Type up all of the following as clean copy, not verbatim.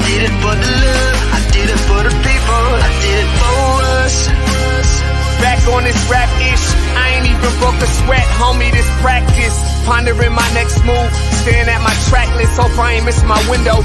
did it for the love, I did it for the people, I did it for us. Back on this rap-ish, I ain't even broke a sweat, homie, this practice. Pondering my next move, staring at my track list, hope I ain't missing my window.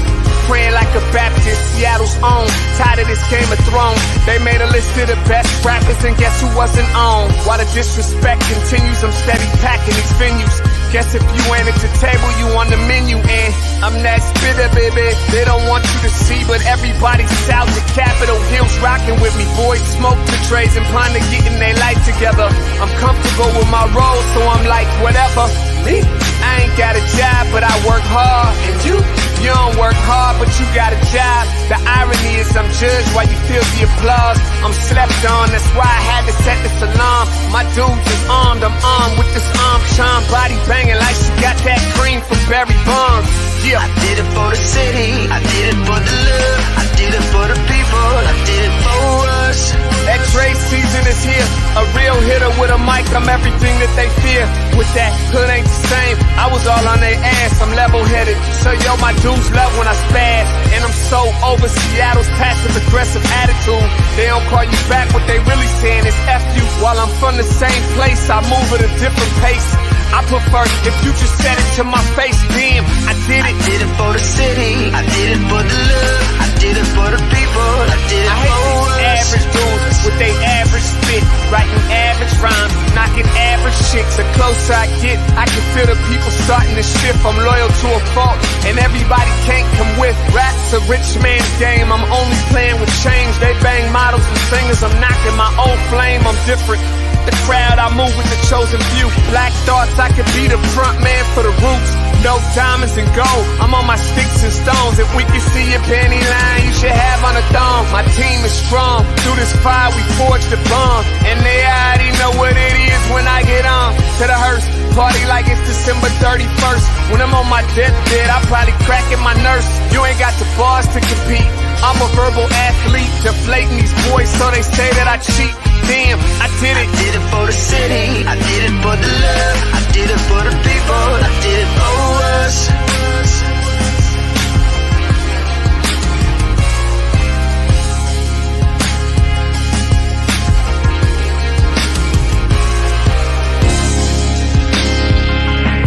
Praying like a Baptist, Seattle's own, tired of this Game of Thrones. They made a list of the best rappers and guess who wasn't on? While the disrespect continues, I'm steady packing these venues. Guess if you ain't at the table, you on the menu, and I'm that spitter, baby. They don't want you to see, but everybody's south of Capitol Hill's rocking with me. Boys smoke the trays and plan to getting their life together. I'm comfortable with my role, so I'm like, whatever. Me, I ain't got a job, but I work hard. And you don't work hard, but you got a job. The irony is I'm judged while you feel the applause. I'm slept on, that's why I had to set this alarm. My dudes is armed, I'm armed with this arm charm. Body banging like she got that cream from Barry Bonds. Yeah. I did it for the city, I did it for the love, I did it for the people, I did it for us. That Dre season is here, a real hitter with a mic, I'm everything that they fear. With that hood ain't the same, I was all on their ass, I'm level-headed. So yo, my dudes love when I spaz, and I'm so over Seattle's passive-aggressive attitude. They don't call you back, what they really saying is F you. While I'm from the same place, I move at a different pace. I prefer if you just said it to my face, damn, I did it. I did it for the city, I did it for the love, I did it for the people, I did it for us. Average dudes with they average spit, writing average rhymes, knocking average chicks. The closer I get, I can feel the people starting to shift. I'm loyal to a fault, and everybody can't come with. Rap's a rich man's game, I'm only playing with change. They bang models and singers, I'm knocking my own flame, I'm different. The crowd, I move with the chosen few. Black thoughts, I could be the front man for the roots. No diamonds and gold, I'm on my sticks and stones. If we can see your panty line, you should have on a thong. My team is strong, through this fire we forged a bond. And they already know what it is when I get on. To the hearse, party like it's December 31st. When I'm on my deathbed, I probably cracking my nurse. You ain't got the bars to compete, I'm a verbal athlete. Deflating these boys so they say that I cheat. Damn, I did it. I did it for the city, I did it for the love, I did it for the people, I did it for us.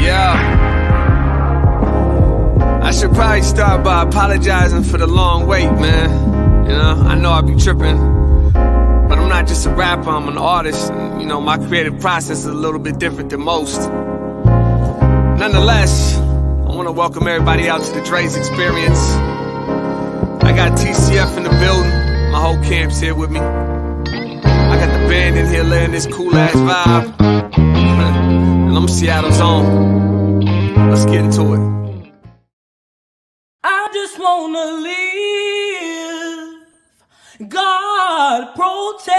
Yeah. I should probably start by apologizing for the long wait, man. You know, I know I be tripping. But I'm not just a rapper, I'm an artist, and, you know, my creative process is a little bit different than most. Nonetheless, I want to welcome everybody out to the Dre's Experience. I got TCF in the building, my whole camp's here with me. I got the band in here laying this cool-ass vibe. And I'm Seattle's own. Let's get into it. I just wanna live, God protect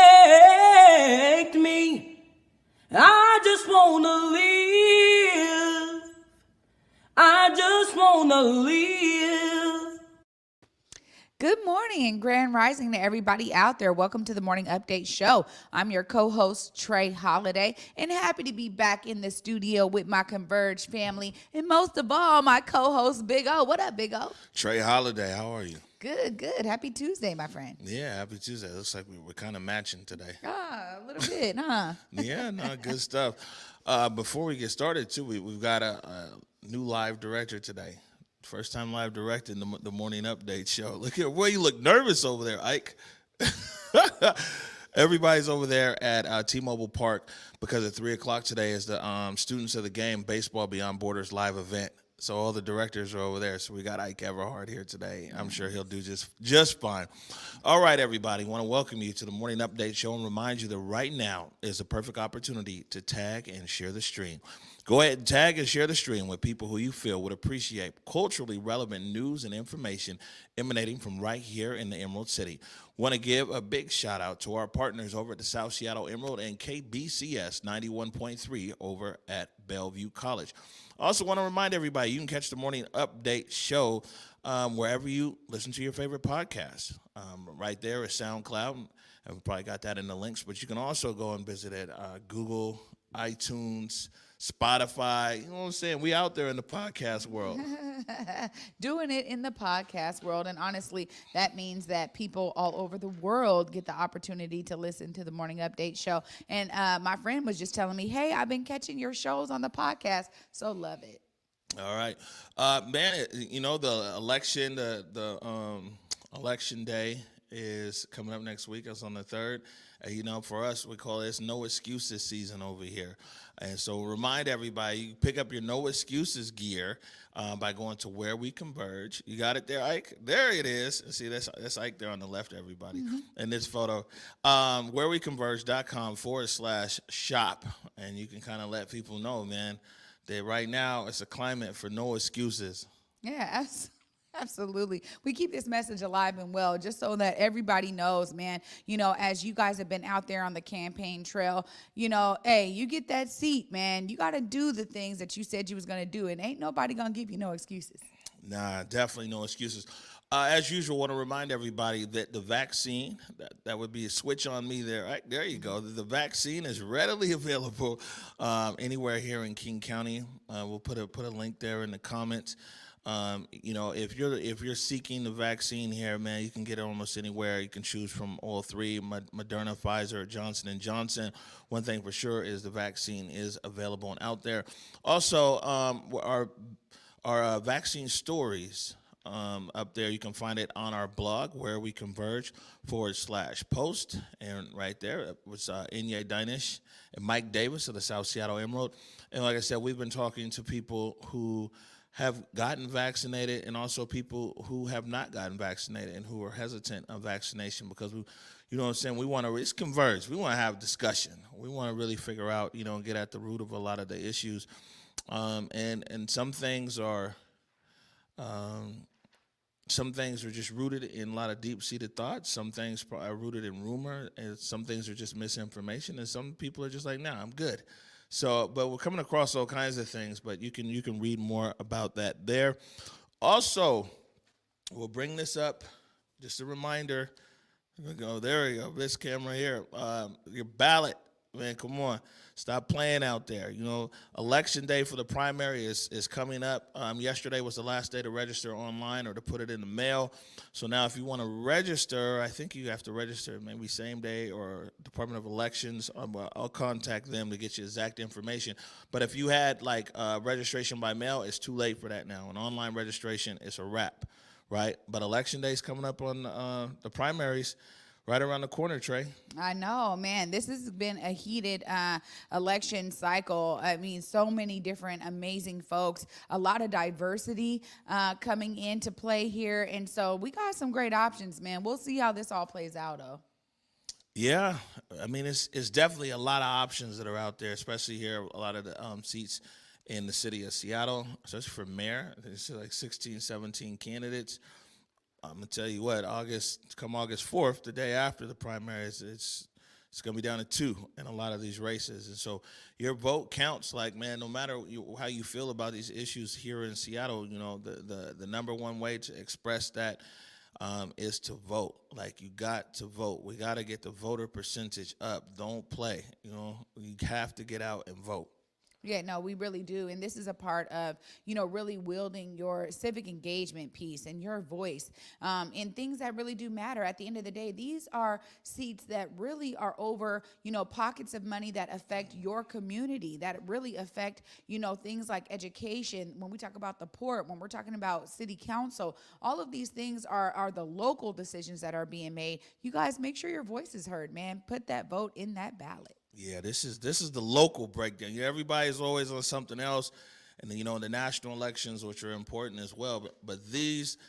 me. I just wanna live, I just wanna live. Good morning and grand rising to everybody out there. Welcome to the Morning Update Show. I'm your co-host, Trey Holiday, and happy to be back in the studio with my Converge family, and most of all, my co-host, Big O. What up, Big O? Trey Holiday, how are you? Good, good. Happy Tuesday, my friend. Yeah, happy Tuesday. Looks like we're kind of matching today. A little bit, huh? Yeah, no, good stuff. Before we get started, too, we've got a new live director today. First time live directing the Morning Update Show. Look at where you look nervous over there, Ike. Everybody's over there at T-Mobile Park because at 3 o'clock today is the Students of the Game Baseball Beyond Borders live event. So all the directors are over there. So we got Ike Everhart here today. I'm sure he'll do just fine. All right, everybody. Want to welcome you to the Morning Update Show and remind you that right now is the perfect opportunity to tag and share the stream. Go ahead and tag and share the stream with people who you feel would appreciate culturally relevant news and information emanating from right here in the Emerald City. Want to give a big shout out to our partners over at the South Seattle Emerald and KBCS 91.3 over at Bellevue College. Also want to remind everybody you can catch the Morning Update Show wherever you listen to your favorite podcast. Right there is SoundCloud, and we probably got that in the links, but you can also go and visit it Google, iTunes, Spotify. You know what I'm saying? We out there in the podcast world. Doing it in the podcast world. And honestly, that means that people all over the world get the opportunity to listen to the Morning Update show. And my friend was just telling me, hey, I've been catching your shows on the podcast. So love it. All right. Man, you know, the election, the election day is coming up next week. It's on the 3rd. You know, for us, we call this No Excuses season over here. And so remind everybody, you pick up your No Excuses gear by going to Where We Converge. You got it there, Ike? There it is. See, that's Ike there on the left, everybody, in this photo. whereweconverge.com/shop. And you can kind of let people know, man, that right now it's a climate for no excuses. Yeah, absolutely. We keep this message alive and well just so that everybody knows, man, you know, as you guys have been out there on the campaign trail, you know, hey, you get that seat, man. You got to do the things that you said you was going to do, and ain't nobody going to give you no excuses. Nah, definitely no excuses. As usual, I want to remind everybody that the vaccine, that would be a switch on me there. Right, there you go. The vaccine is readily available anywhere here in King County. We'll put a link there in the comments. You know, if you're seeking the vaccine here, man, you can get it almost anywhere. You can choose from all three: Moderna, Pfizer, Johnson & Johnson. One thing for sure is the vaccine is available and out there. Also, our vaccine stories up there, you can find it on our blog, Where We Converge /post. And right there, it was Inye Dinish and Mike Davis of the South Seattle Emerald. And like I said, we've been talking to people who have gotten vaccinated and also people who have not gotten vaccinated and who are hesitant of vaccination because we, you know what I'm saying, we want to, it's converge. We want to have discussion. We want to really figure out, you know, get at the root of a lot of the issues. And some things are just rooted in a lot of deep-seated thoughts. Some things are rooted in rumor, and some things are just misinformation. And some people are just like, nah, I'm good. So, but we're coming across all kinds of things, but you can read more about that there. Also, we'll bring this up, just a reminder. There we go, this camera here. Your ballot, man, come on. Stop playing out there. You know, election day for the primary is coming up. Yesterday was the last day to register online or to put it in the mail. So now if you want to register, I think you have to register maybe same day or Department of Elections. I'll contact them to get you exact information. But if you had like registration by mail, it's too late for that now. An online registration is a wrap, right? But election day is coming up on the primaries. Right around the corner, Trey. I know, man. This has been a heated election cycle. I mean, so many different amazing folks, a lot of diversity coming into play here. And so we got some great options, man. We'll see how this all plays out, though. Yeah. I mean, it's definitely a lot of options that are out there, especially here, a lot of the seats in the city of Seattle, especially for mayor. There's like 16, 17 candidates. I'm going to tell you what, come August 4th, the day after the primaries, it's going to be down to 2 in a lot of these races. And so your vote counts. Like, man, no matter how you feel about these issues here in Seattle, you know, the number one way to express that is to vote. Like, you got to vote. We got to get the voter percentage up. Don't play. You know, you have to get out and vote. Yeah, no, we really do. And this is a part of, you know, really wielding your civic engagement piece and your voice in things that really do matter. At the end of the day, these are seats that really are over, you know, pockets of money that affect your community, that really affect, you know, things like education. When we talk about the port, when we're talking about city council, all of these things are the local decisions that are being made. You guys make sure your voice is heard, man. Put that vote in that ballot. Yeah, this is the local breakdown. Everybody's always on something else, and then, you know, the national elections, which are important as well. But these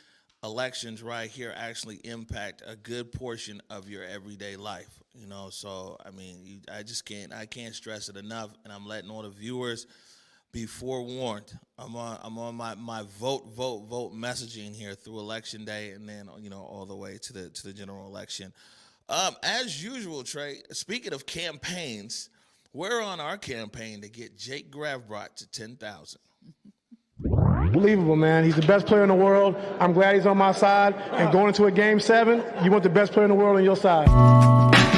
elections right here actually impact a good portion of your everyday life. You know, so I mean, I can't stress it enough, and I'm letting all the viewers be forewarned. I'm on my vote messaging here through election day, and then, you know, all the way to the general election. As usual, Trey, speaking of campaigns, we're on our campaign to get Jake Gravbrot to 10,000. Unbelievable, man. He's the best player in the world. I'm glad he's on my side. And going into a Game 7, you want the best player in the world on your side.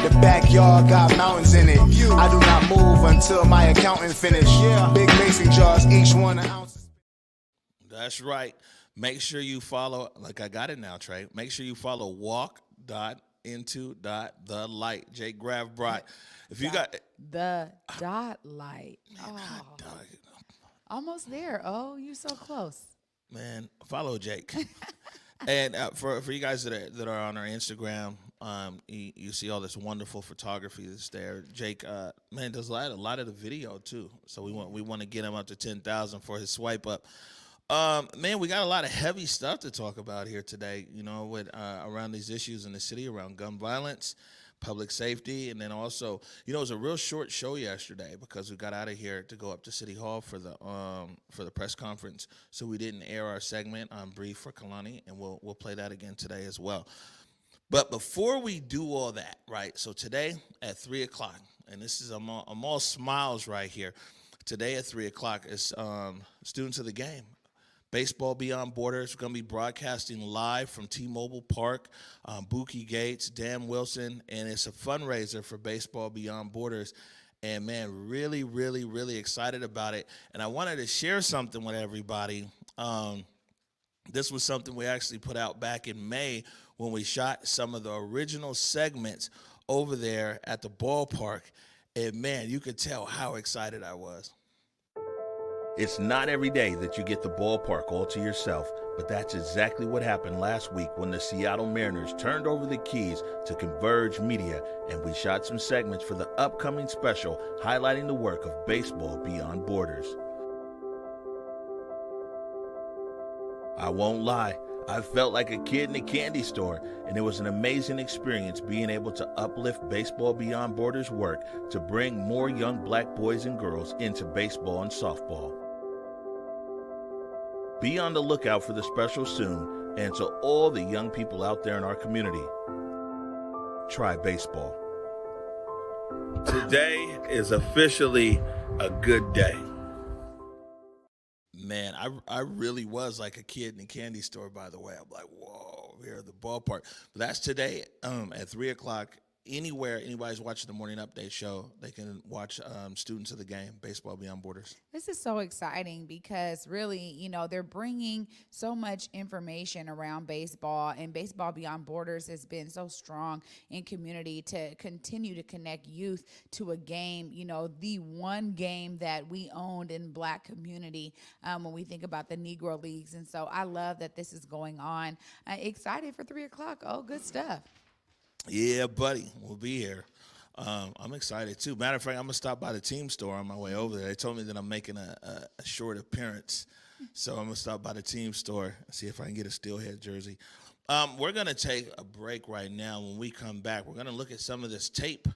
The backyard got mountains in it. I do not move until my accountant finish. Big mason jars, each one an ounce. That's right. Make sure you follow, like I got it now, Trey. Make sure you follow walk.into.the-light. Jake Graff brought. If you got the dot light. Oh, almost there. Oh, you so close. Man, follow Jake. And for you guys that are on our Instagram, you see all this wonderful photography that's there. Jake, man, does a lot of the video too. So we want to get him up to 10,000 for his swipe up. Man, we got a lot of heavy stuff to talk about here today. You know, with around these issues in the city, around gun violence, public safety, and then also, you know, it was a real short show yesterday because we got out of here to go up to City Hall for the press conference, so we didn't air our segment on Brief for Kalani, and we'll play that again today as well. But before we do all that, right? So today at 3:00, and this is I'm all smiles right here. Today at 3:00 is Students of the Game. Baseball Beyond Borders. We're going to be broadcasting live from T-Mobile Park, Buki Gates, Dan Wilson, and it's a fundraiser for Baseball Beyond Borders. And, man, really, really, really excited about it. And I wanted to share something with everybody. This was something we actually put out back in May when we shot some of the original segments over there at the ballpark. And, man, you could tell how excited I was. It's not every day that you get the ballpark all to yourself, but that's exactly what happened last week when the Seattle Mariners turned over the keys to Converge Media, and we shot some segments for the upcoming special highlighting the work of Baseball Beyond Borders. I won't lie, I felt like a kid in a candy store, and it was an amazing experience being able to uplift Baseball Beyond Borders' work to bring more young black boys and girls into baseball and softball. Be on the lookout for the special soon, and to all the young people out there in our community, try baseball. Today is officially a good day. Man, I really was like a kid in a candy store, by the way. I'm like, whoa, we're at the ballpark. But that's today at 3:00. Anywhere anybody's watching the Morning Update show, they can watch Students of the Game, Baseball Beyond Borders. This is so exciting because really, you know, they're bringing so much information around baseball, and Baseball Beyond Borders has been so strong in community to continue to connect youth to a game, you know, the one game that we owned in black community when we think about the Negro Leagues. And so I love that this is going on. Excited for 3:00. Oh, good stuff. Yeah, buddy, we'll be here. I'm excited, too. Matter of fact, I'm going to stop by the team store on my way over there. They told me that I'm making a short appearance, so I'm going to stop by the team store and see if I can get a Steelhead jersey. We're going to take a break right now. When we come back, we're going to look at some of this tape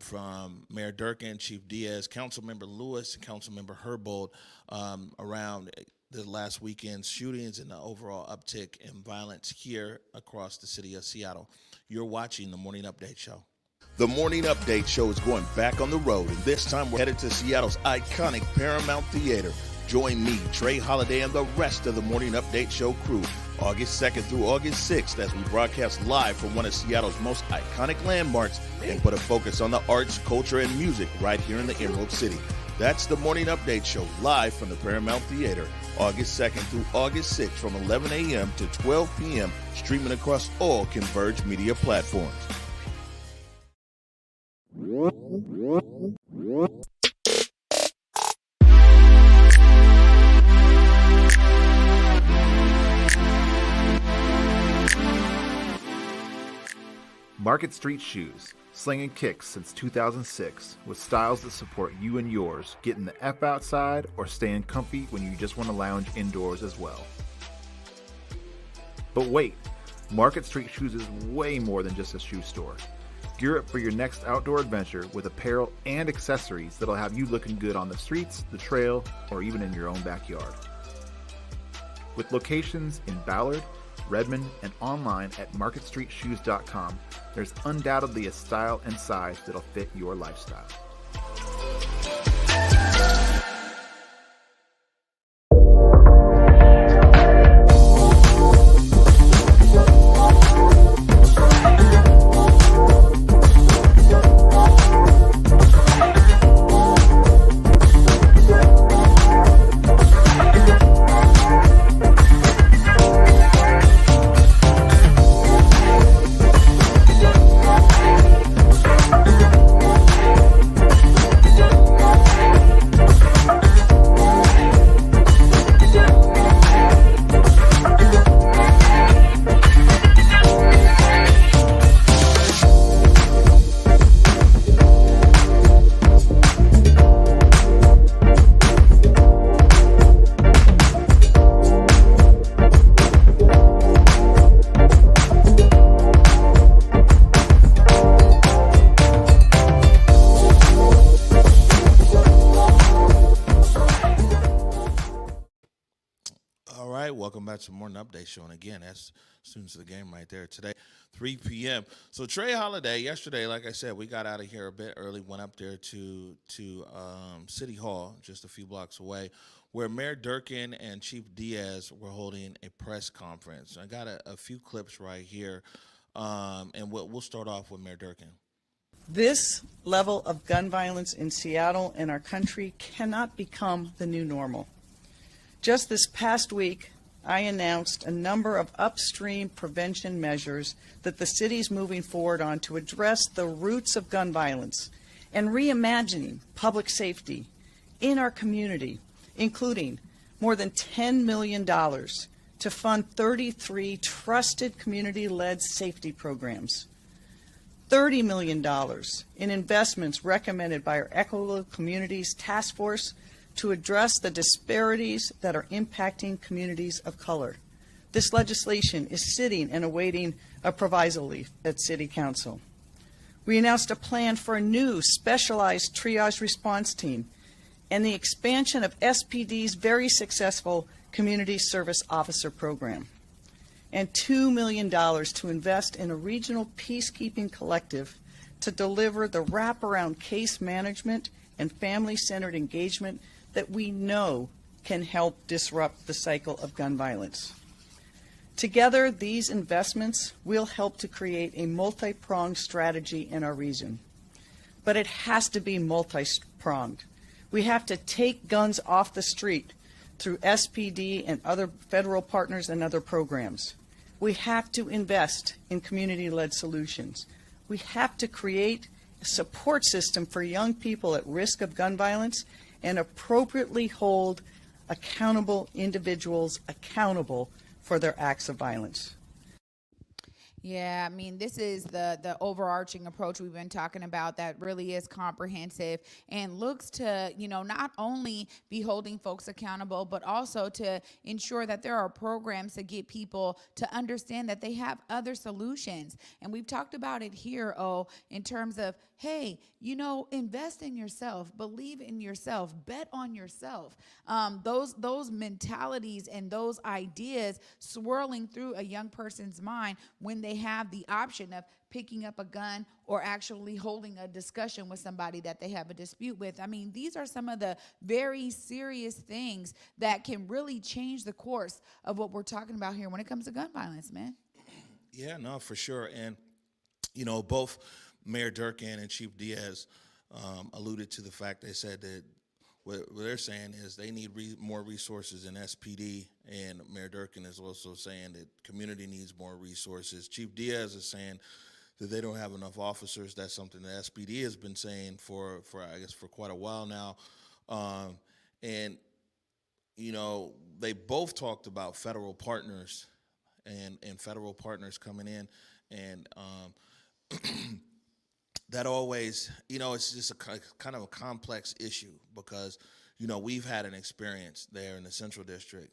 from Mayor Durkan, Chief Diaz, Councilmember Lewis, and Councilmember Herbold around the last weekend's shootings and the overall uptick in violence here across the city of Seattle. You're watching the Morning Update Show. The Morning Update Show is going back on the road, and this time we're headed to Seattle's iconic Paramount Theater. Join me, Trey Holiday, and the rest of the Morning Update Show crew August 2nd through August 6th as we broadcast live from one of Seattle's most iconic landmarks and put a focus on the arts, culture, and music right here in the Emerald City. That's the Morning Update Show live from the Paramount Theater, August 2nd through August 6th from 11 a.m. to 12 p.m., streaming across all Converge media platforms. Market Street Shoes, slinging kicks since 2006 with styles that support you and yours, getting the F outside or staying comfy when you just want to lounge indoors as well. But wait, Market Street Shoes is way more than just a shoe store. Gear up for your next outdoor adventure with apparel and accessories that'll have you looking good on the streets, the trail, or even in your own backyard. With locations in Ballard, Redmond, and online at marketstreetshoes.com, there's undoubtedly a style and size that'll fit your lifestyle. All right, welcome back to Morning Update Show. And again, that's students of the game right there today, 3 p.m. So Trey Holiday, yesterday, like I said, we got out of here a bit early, went up there to City Hall, just a few blocks away, where Mayor Durkan and Chief Diaz were holding a press conference. I got a few clips right here, and we'll start off with Mayor Durkan. This level of gun violence in Seattle and our country cannot become the new normal. Just this past week, I announced a number of upstream prevention measures that the city is moving forward on to address the roots of gun violence and reimagining public safety in our community, including more than $10 million to fund 33 trusted community-led safety programs, $30 million in investments recommended by our Equitable Communities Task Force to address the disparities that are impacting communities of color. This legislation is sitting and awaiting a proviso leaf at City Council. We announced a plan for a new specialized triage response team and the expansion of SPD's very successful Community Service Officer program, and $2 million to invest in a regional peacekeeping collective to deliver the wraparound case management and family-centered engagement that we know can help disrupt the cycle of gun violence. Together, these investments will help to create a multi-pronged strategy in our region. But it has to be multi-pronged. We have to take guns off the street through SPD and other federal partners and other programs. We have to invest in community-led solutions. We have to create a support system for young people at risk of gun violence and appropriately hold accountable individuals accountable for their acts of violence. Yeah, I mean, this is the overarching approach we've been talking about that really is comprehensive and looks to, not only be holding folks accountable, but also to ensure that there are programs to get people to understand that they have other solutions. And we've talked about it here, in terms of, hey, invest in yourself, believe in yourself, bet on yourself. Those mentalities and those ideas swirling through a young person's mind when they have the option of picking up a gun or actually holding a discussion with somebody that they have a dispute with. I mean, these are some of the very serious things that can really change the course of what we're talking about here when it comes to gun violence, man. Yeah, no, for sure. And, both Mayor Durkan and Chief Diaz alluded to the fact, they said that what they're saying is they need more resources in SPD, and Mayor Durkan is also saying that community needs more resources. Chief Diaz is saying that they don't have enough officers. That's something that SPD has been saying for quite a while now. And they both talked about federal partners and federal partners coming in, and that always, it's just a kind of a complex issue because, we've had an experience there in the Central District.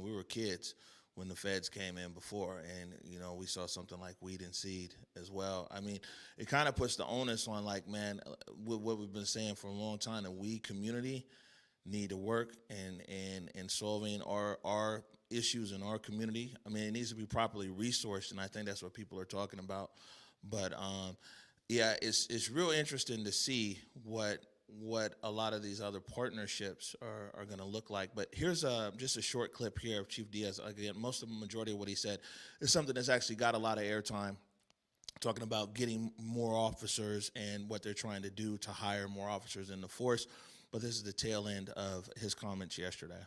We were kids when the feds came in before, and, we saw something like Weed and Seed as well. It kind of puts the onus on, like, man, what we've been saying for a long time, that we community need to work in solving our issues in our community. It needs to be properly resourced, and I think that's what people are talking about. But yeah, it's real interesting to see what a lot of these other partnerships are going to look like. But here's just a short clip here of Chief Diaz. Again, majority of what he said is something that's actually got a lot of airtime, talking about getting more officers and what they're trying to do to hire more officers in the force. But this is the tail end of his comments yesterday.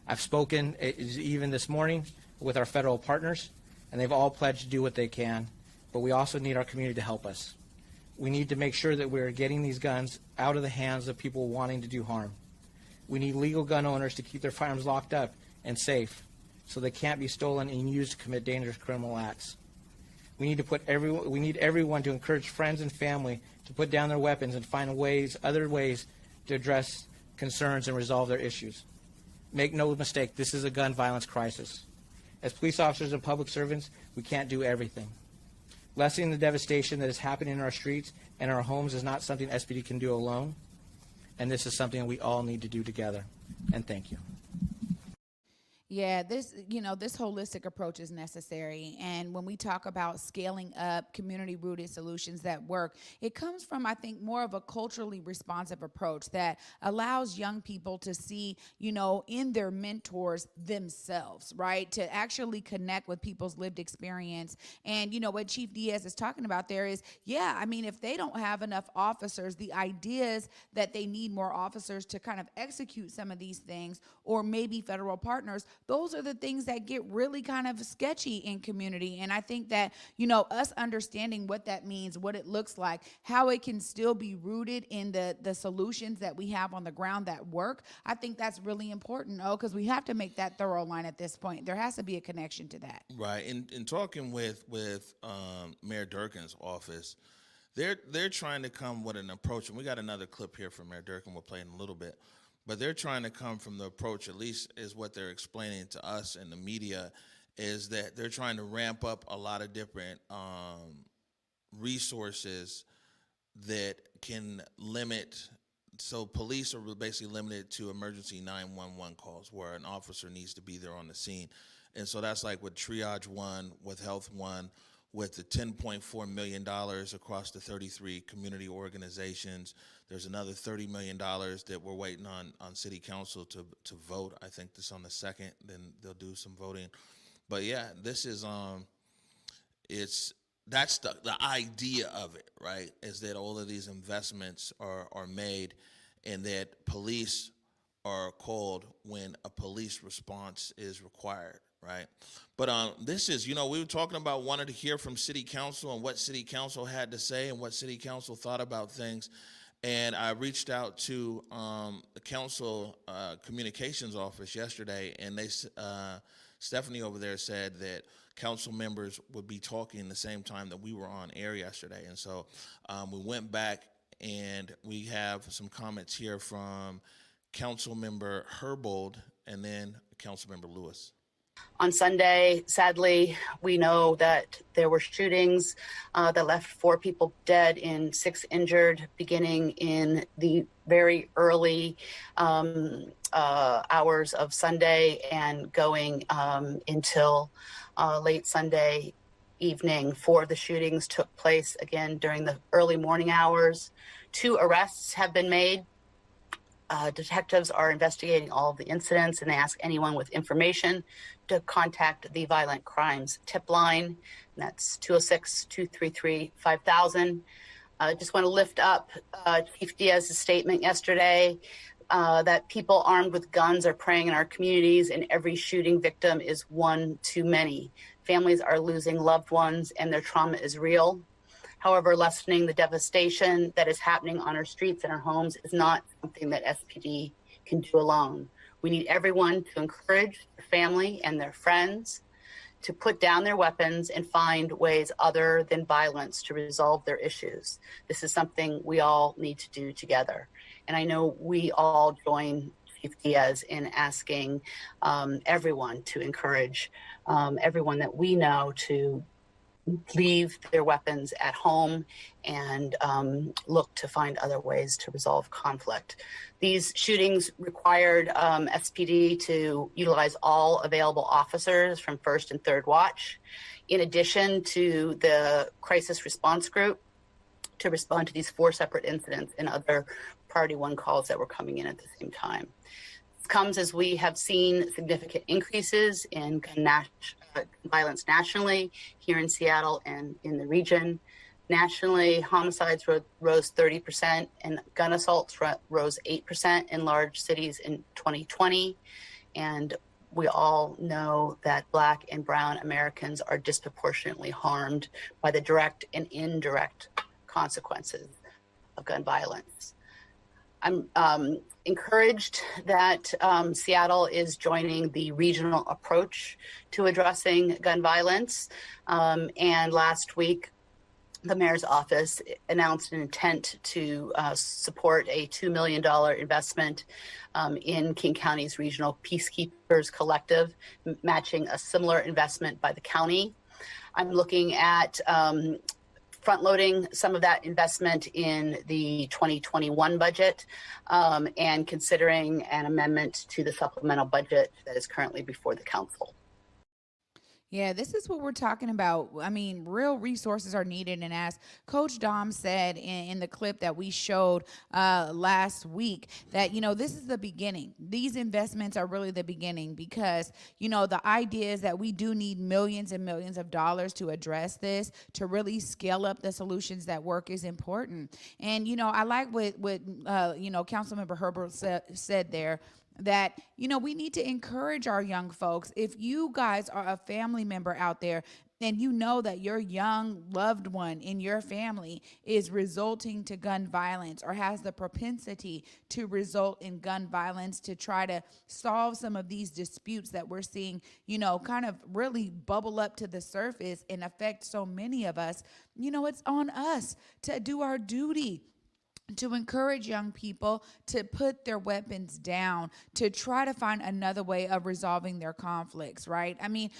I've spoken even this morning with our federal partners, and they've all pledged to do what they can. But we also need our community to help us. We need to make sure that we're getting these guns out of the hands of people wanting to do harm. We need legal gun owners to keep their firearms locked up and safe so they can't be stolen and used to commit dangerous criminal acts. We need everyone to encourage friends and family to put down their weapons and find other ways to address concerns and resolve their issues. Make no mistake, this is a gun violence crisis. As police officers and public servants, we can't do everything. Lessening the devastation that is happening in our streets and our homes is not something SPD can do alone, and this is something we all need to do together. And thank you. Yeah, this holistic approach is necessary. And when we talk about scaling up community rooted solutions that work, it comes from, I think, more of a culturally responsive approach that allows young people to see, in their mentors themselves, right? To actually connect with people's lived experience. And, what Chief Diaz is talking about there is, if they don't have enough officers, the ideas that they need more officers to kind of execute some of these things, or maybe federal partners, those are the things that get really kind of sketchy in community. And I think that, us understanding what that means, what it looks like, how it can still be rooted in the solutions that we have on the ground that work, I think that's really important, because we have to make that thorough line at this point. There has to be a connection to that. Right. In talking with Mayor Durkan's office, they're trying to come with an approach, and we got another clip here from Mayor Durkan we'll play in a little bit. But they're trying to come from the approach, at least is what they're explaining to us in the media, is that they're trying to ramp up a lot of different resources that can limit. So police are basically limited to emergency 911 calls where an officer needs to be there on the scene. And so that's like with Triage One, with Health One, with the $10.4 million across the 33 community organizations. There's another $30 million that we're waiting on city council to vote. I think this on the 2nd, then they'll do some voting. But yeah, this is, that's the idea of it, right? Is that all of these investments are made, and that police are called when a police response is required. Right. But this is, we were talking about wanting to hear from city council and what city council had to say and what city council thought about things. And I reached out to the council communications office yesterday, and they Stephanie over there said that council members would be talking the same time that we were on air yesterday. And so we went back, and we have some comments here from Councilmember Herbold and then Councilmember Lewis. On Sunday, sadly, we know that there were shootings that left 4 people dead and 6 injured, beginning in the very early hours of Sunday and going until late Sunday evening. 4 of the shootings took place again during the early morning hours. 2 arrests have been made. Detectives are investigating all of the incidents, and they ask anyone with information to contact the Violent Crimes Tip Line. And that's 206-233-5000. I just want to lift up Chief Diaz's statement yesterday that people armed with guns are preying in our communities, and every shooting victim is one too many. Families are losing loved ones, and their trauma is real. However, lessening the devastation that is happening on our streets and our homes is not something that SPD can do alone. We need everyone to encourage their family and their friends to put down their weapons and find ways other than violence to resolve their issues. This is something we all need to do together. And I know we all join Chief Diaz in asking everyone to encourage everyone that we know to leave their weapons at home and look to find other ways to resolve conflict. These shootings required SPD to utilize all available officers from 1st and 3rd Watch, in addition to the crisis response group, to respond to these 4 separate incidents and other Priority 1 calls that were coming in at the same time. This comes as we have seen significant increases in gun violence nationally, here in Seattle and in the region. Nationally, homicides rose 30% and gun assaults rose 8% in large cities in 2020. And we all know that Black and Brown Americans are disproportionately harmed by the direct and indirect consequences of gun violence. I'm encouraged that Seattle is joining the regional approach to addressing gun violence. And last week, the mayor's office announced an intent to support a $2 million investment in King County's Regional Peacekeepers Collective, matching a similar investment by the county. I'm looking at front loading some of that investment in the 2021 budget and considering an amendment to the supplemental budget that is currently before the council. Yeah, this is what we're talking about. I mean, real resources are needed. And as Coach Dom said in the clip that we showed last week, that, this is the beginning. These investments are really the beginning because, the idea is that we do need millions and millions of dollars to address this, to really scale up the solutions that work is important. And, I like what Councilmember Herbold said there, that, we need to encourage our young folks. If you guys are a family member out there and you know that your young loved one in your family is resulting to gun violence or has the propensity to result in gun violence, to try to solve some of these disputes that we're seeing, kind of really bubble up to the surface and affect so many of us, it's on us to do our duty, to encourage young people to put their weapons down, to try to find another way of resolving their conflicts, right? I mean,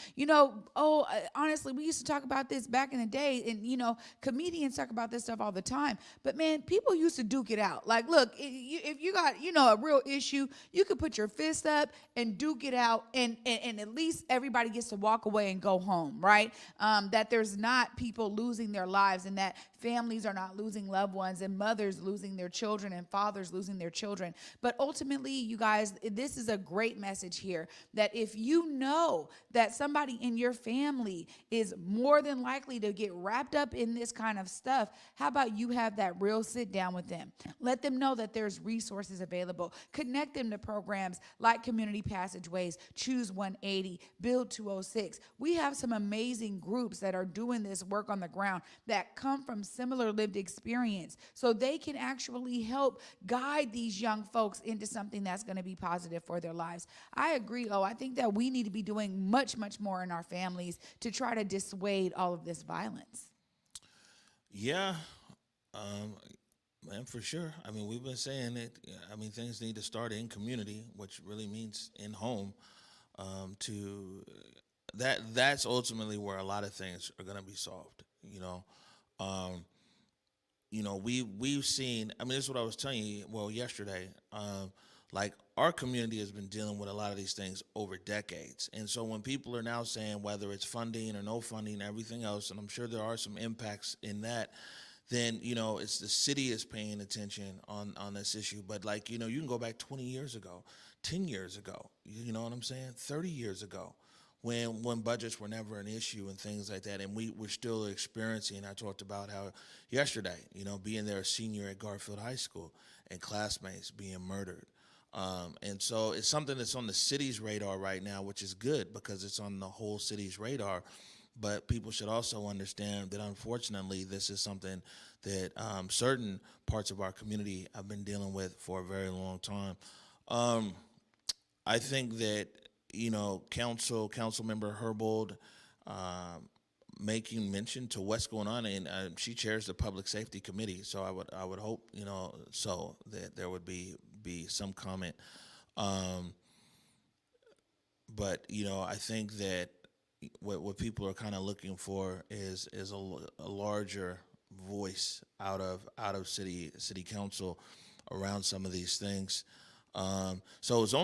honestly, we used to talk about this back in the day, and, comedians talk about this stuff all the time, but man, people used to duke it out. Like, look, if you got, a real issue, you could put your fist up and duke it out, and at least everybody gets to walk away and go home, right? That there's not people losing their lives, and that families are not losing loved ones, and mothers losing their children, and fathers losing their children. But ultimately, you guys, this is a great message here, that if you know that somebody in your family is more than likely to get wrapped up in this kind of stuff, how about you have that real sit down with them? Let them know that there's resources available. Connect them to programs like Community Passageways, Choose 180, Build 206. We have some amazing groups that are doing this work on the ground that come from similar lived experience, so they can actually help guide these young folks into something that's going to be positive for their lives. I agree. I think that we need to be doing much, much more in our families to try to dissuade all of this violence. Yeah, man, for sure. I mean, we've been saying it. I mean, things need to start in community, which really means in home. That's ultimately where a lot of things are going to be solved. We've seen, I mean, this is what I was telling you, yesterday, like our community has been dealing with a lot of these things over decades. And so when people are now saying whether it's funding or no funding and everything else, and I'm sure there are some impacts in that, then, it's the city is paying attention on this issue. But you can go back 20 years ago, 10 years ago, you know what I'm saying? 30 years ago. When budgets were never an issue and things like that, and we were still experiencing, I talked about how yesterday, being there a senior at Garfield High School and classmates being murdered. And so it's something that's on the city's radar right now, which is good because it's on the whole city's radar. But people should also understand that, unfortunately, this is something that certain parts of our community have been dealing with for a very long time. I think that, Councilmember Herbold making mention to what's going on, and she chairs the Public Safety Committee, so I would hope, so that there would be some comment. But I think that what people are kind of looking for is a larger voice out of city council around some of these things. So it was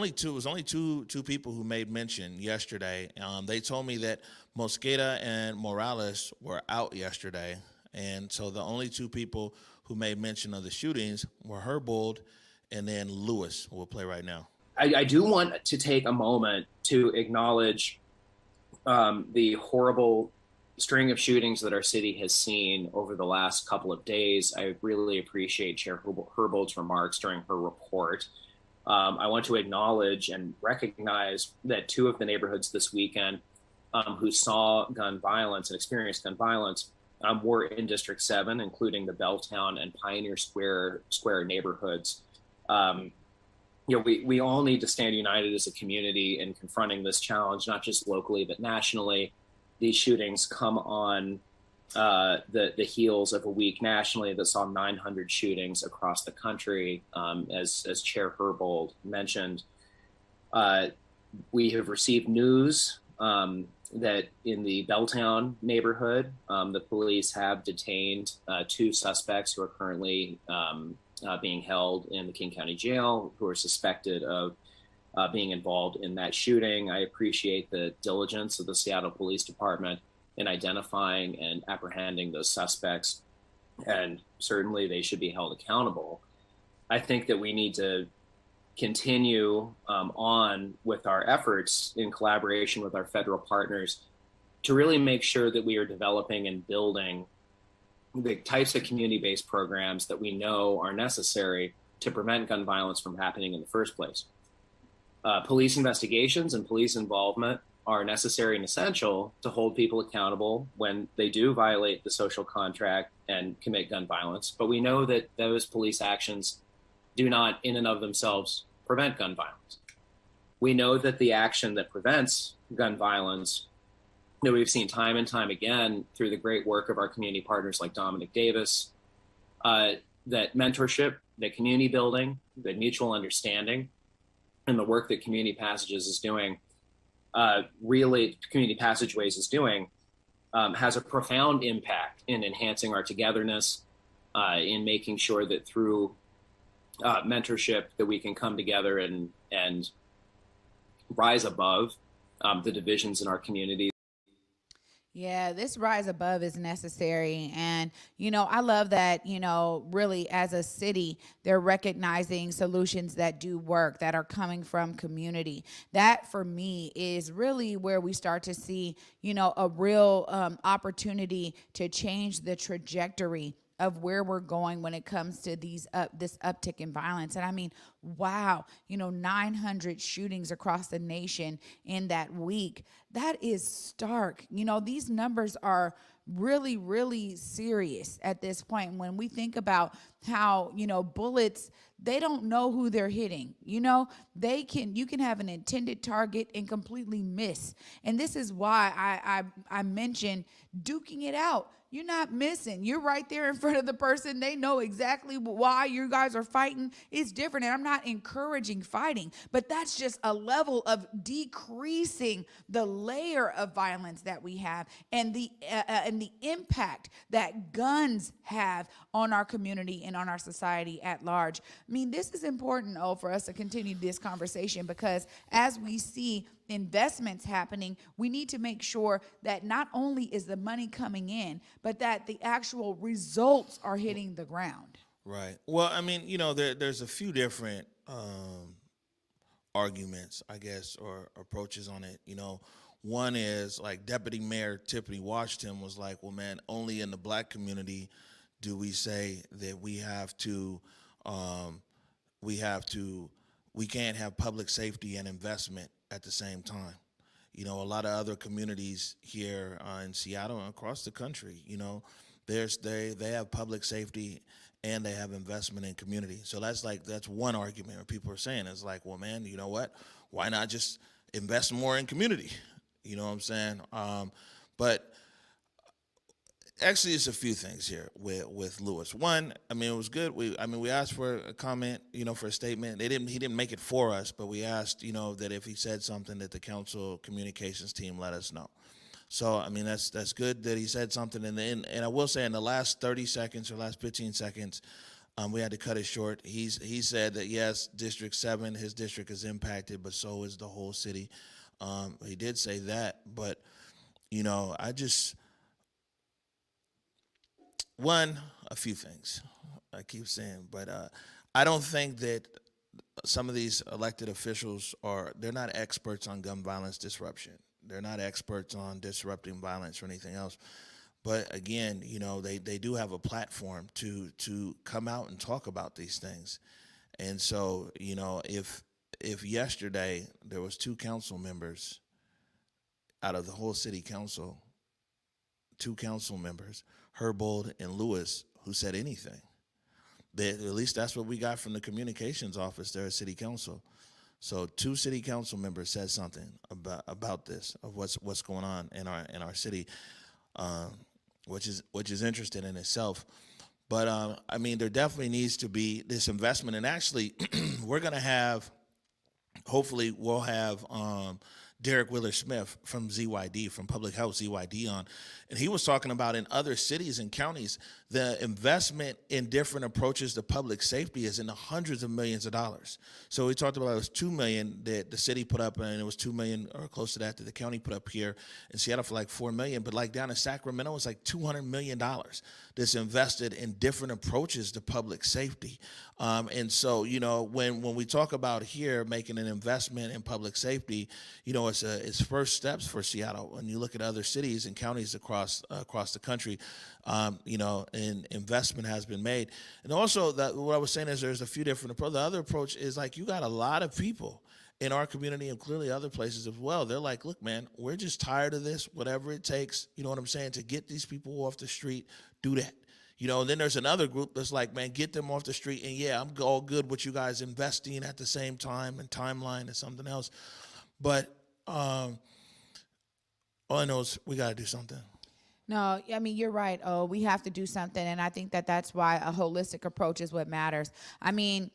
only two people who made mention yesterday. They told me that Mosqueda and Morales were out yesterday, and so the only two people who made mention of the shootings were Herbold and then Lewis, who will play right now. I do want to take a moment to acknowledge the horrible string of shootings that our city has seen over the last couple of days. I really appreciate Chair Herbold's remarks during her report. I want to acknowledge and recognize that two of the neighborhoods this weekend who saw gun violence and experienced gun violence were in District 7, including the Belltown and Pioneer Square neighborhoods. We all need to stand united as a community in confronting this challenge, not just locally, but nationally. These shootings come on the heels of a week nationally that saw 900 shootings across the country. As Chair Herbold mentioned, we have received news that in the Belltown neighborhood, the police have detained 2 suspects who are currently being held in the King County Jail, who are suspected of being involved in that shooting. I appreciate the diligence of the Seattle Police Department in identifying and apprehending those suspects, and certainly they should be held accountable. I think that we need to continue on with our efforts in collaboration with our federal partners to really make sure that we are developing and building the types of community-based programs that we know are necessary to prevent gun violence from happening in the first place. Police investigations and police involvement are necessary and essential to hold people accountable when they do violate the social contract and commit gun violence. But we know that those police actions do not in and of themselves prevent gun violence. We know that the action that prevents gun violence, that we've seen time and time again through the great work of our community partners like Dominic Davis, that mentorship, that community building, that mutual understanding, and the work that Community Passages is doing, really Community Passageways is doing, has a profound impact in enhancing our togetherness, in making sure that through mentorship that we can come together and rise above the divisions in our community. Yeah, this rise above is necessary. And, I love that, really as a city, they're recognizing solutions that do work, that are coming from community. That for me is really where we start to see, a real opportunity to change the trajectory of where we're going when it comes to this uptick in violence. And I mean, wow, 900 shootings across the nation in that week. That is stark. These numbers are really, really serious at this point. When we think about how, bullets, they don't know who they're hitting. You can have an intended target and completely miss. And this is why I mentioned duking it out. You're not missing. You're right there in front of the person. They know exactly why you guys are fighting. It's different. And I'm not encouraging fighting, but that's just a level of decreasing the layer of violence that we have and the impact that guns have on our community and on our society at large. I mean, this is important, for us to continue this conversation, because as we see investments happening, we need to make sure that not only is the money coming in, but that the actual results are hitting the ground. Right. Well, I mean, there's a few different arguments, I guess, or approaches on it. One is like Deputy Mayor Tiffany Washington was like, well, man, only in the black community do we say that we can't have public safety and investment at the same time. A lot of other communities here in Seattle and across the country, they have public safety and they have investment in community. So that's one argument where people are saying is like, well, man, you know what? Why not just invest more in community? You know what I'm saying? But actually, it's a few things here with Lewis. One, I mean, it was good. We asked for a comment, for a statement. He didn't make it for us, but we asked, that if he said something, that the council communications team let us know. So, I mean, that's good that he said something. And I will say, in the last 30 seconds or last 15 seconds, we had to cut it short. He said that yes, District 7, his district is impacted, but so is the whole city. He did say that, but a few things I keep saying, but I don't think that some of these elected officials they're not experts on gun violence disruption. They're not experts on disrupting violence or anything else. But again, they do have a platform to come out and talk about these things. And so, if yesterday there was 2 council members out of the whole city council, 2 council members, Herbold and Lewis, who said anything. At least that's what we got from the communications office there at City Council. So 2 city council members said something about this, of what's going on in our city, which is interesting in itself. But I mean, there definitely needs to be this investment, and actually, we're going to have. Hopefully, we'll have Derek Wheeler Smith from ZYD, from Public Health ZYD on, and he was talking about in other cities and counties, the investment in different approaches to public safety is in the hundreds of millions of dollars. So we talked about it was $2 million that the city put up, and it was $2 million or close to that the county put up here in Seattle for like $4 million. But like down in Sacramento, it's like $200 million that's invested in different approaches to public safety. And so, you know, when we talk about here making an investment in public safety, you know, it's first steps for Seattle. When you look at other cities and counties across the country, you know, and investment has been made. And also, what I was saying is there's a few different approaches. The other approach is like you got a lot of people in our community and clearly other places as well. They're like, look, man, we're just tired of this, whatever it takes, you know what I'm saying, to get these people off the street, do that. You know, and then there's another group that's like, man, get them off the street. And yeah, I'm all good with you guys investing at the same time and timeline and something else. But all I know is we got to do something. No, I mean, you're right. Oh, we have to do something. And I think that that's why a holistic approach is what matters. I mean,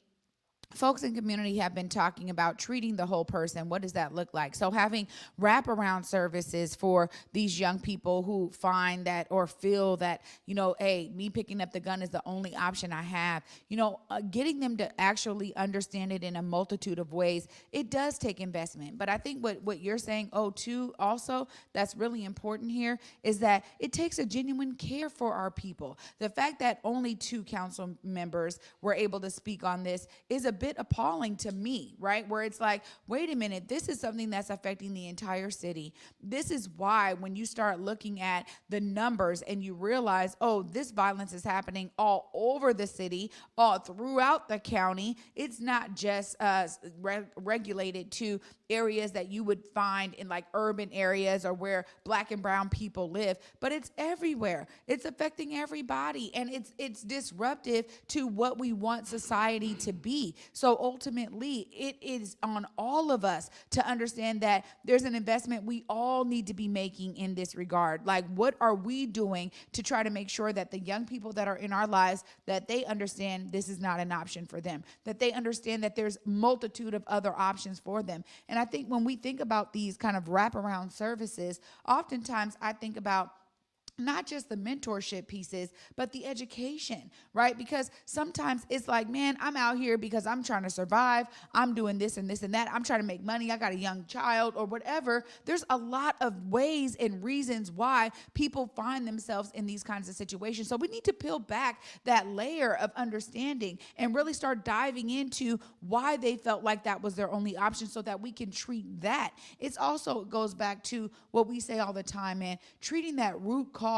folks in community have been talking about treating the whole person. What does that look like? So having wraparound services for these young people who find that or feel that, you know, hey, me picking up the gun is the only option I have, you know, getting them to actually understand it in a multitude of ways. It does take investment. But I think what you're saying, too, also, that's really important here is that it takes a genuine care for our people. The fact that only 2 council members were able to speak on this is a bit appalling to me, right? Where it's like, wait a minute, this is something that's affecting the entire city. This is why when you start looking at the numbers and you realize, oh, this violence is happening all over the city, all throughout the county. It's not just regulated to areas that you would find in like urban areas or where Black and brown people live, but it's everywhere. It's affecting everybody, and it's disruptive to what we want society to be. So ultimately, it is on all of us to understand that there's an investment we all need to be making in this regard. Like, what are we doing to try to make sure that the young people that are in our lives, that they understand this is not an option for them, that they understand that there's multitude of other options for them. And I think when we think about these kind of wraparound services, oftentimes I think about not just the mentorship pieces, but the education, right? Because sometimes it's like, man, I'm out here because I'm trying to survive. I'm doing this and this and that. I'm trying to make money. I got a young child or whatever. There's a lot of ways and reasons why people find themselves in these kinds of situations. So we need to peel back that layer of understanding and really start diving into why they felt like that was their only option so that we can treat that. It goes back to what we say all the time, man, treating that root cause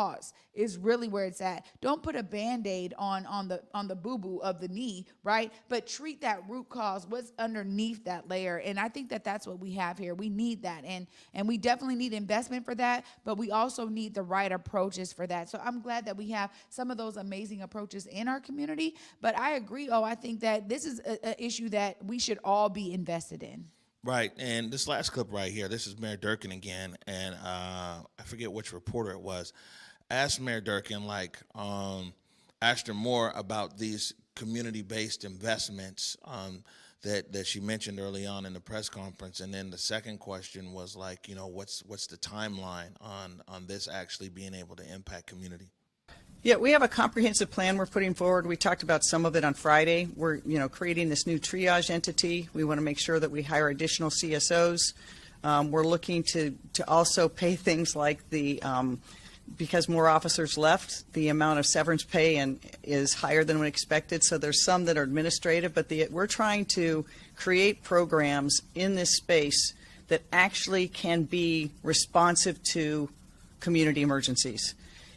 is really where it's at. Don't put a Band-Aid on the boo-boo of the knee, right? But treat that root cause, what's underneath that layer. And I think that that's what we have here. We need that. And we definitely need investment for that, but we also need the right approaches for that. So I'm glad that we have some of those amazing approaches in our community. But I agree, I think that this is an issue that we should all be invested in. Right, and this last clip right here, this is Mayor Durkan again, and I forget which reporter it was, asked Mayor Durkan, asked her more about these community-based investments that she mentioned early on in the press conference, and then the second question was like, you know, what's the timeline on this actually being able to impact community? Yeah, we have a comprehensive plan we're putting forward. We talked about some of it on Friday. We're, creating this new triage entity. We want to make sure that we hire additional CSOs. We're looking to also pay things like because more officers left, the amount of severance pay is higher than we expected. So there's some that are administrative, but we're trying to create programs in this space that actually can be responsive to community emergencies.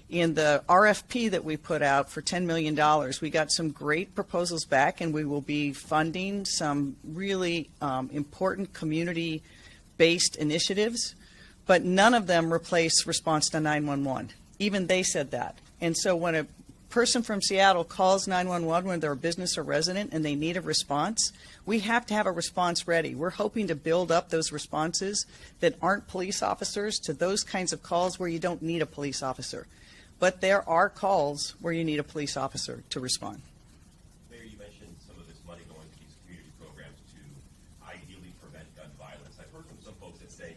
In the RFP that we put out for $10 million, we got some great proposals back, and we will be funding some really important community-based initiatives, but none of them replace response to 911. Even they said that. And so when a person from Seattle calls 911 when they're a business or resident and they need a response, we have to have a response ready. We're hoping to build up those responses that aren't police officers to those kinds of calls where you don't need a police officer. But there are calls where you need a police officer to respond. Mayor, you mentioned some of this money going to these community programs to ideally prevent gun violence. I've heard from some folks that say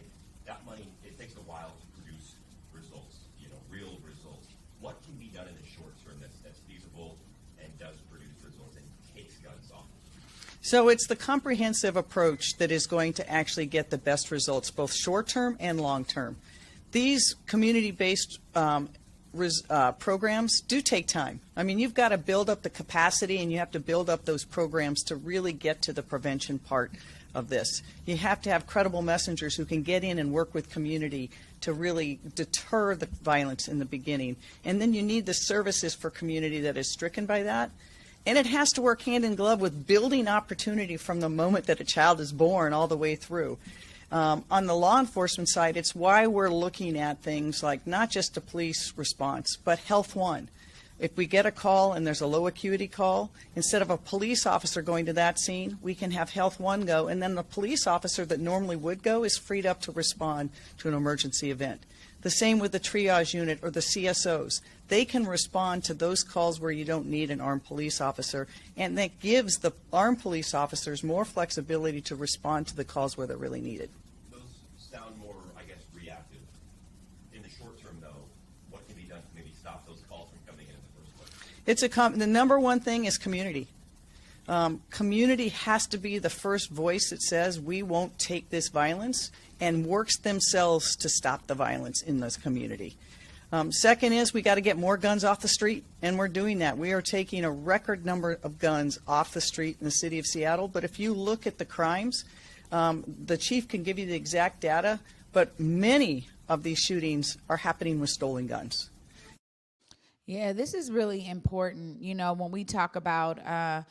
that's feasible and does produce results and takes guns off? So it's the comprehensive approach that is going to actually get the best results, both short-term and long-term. These community-based programs do take time. I mean, you've got to build up the capacity and you have to build up those programs to really get to the prevention part of this. You have to have credible messengers who can get in and work with community to really deter the violence in the beginning. And then you need the services for community that is stricken by that. And it has to work hand in glove with building opportunity from the moment that a child is born all the way through. On the law enforcement side, it's why we're looking at things like not just a police response, but Health One. If we get a call and there's a low acuity call, instead of a police officer going to that scene, we can have Health One go, and then the police officer that normally would go is freed up to respond to an emergency event. The same with the triage unit or the CSOs. They can respond to those calls where you don't need an armed police officer, and that gives the armed police officers more flexibility to respond to the calls where they're really needed. Those sound more, I guess, reactive. In the short term, though, what can be done to maybe stop those calls from coming in the first place? The number one thing is community. Community has to be the first voice that says we won't take this violence and works themselves to stop the violence in this community. Second is we got to get more guns off the street, and we're doing that. We are taking a record number of guns off the street in the city of Seattle, but if you look at the crimes, the chief can give you the exact data, but many of these shootings are happening with stolen guns. Yeah, this is really important, when we talk about,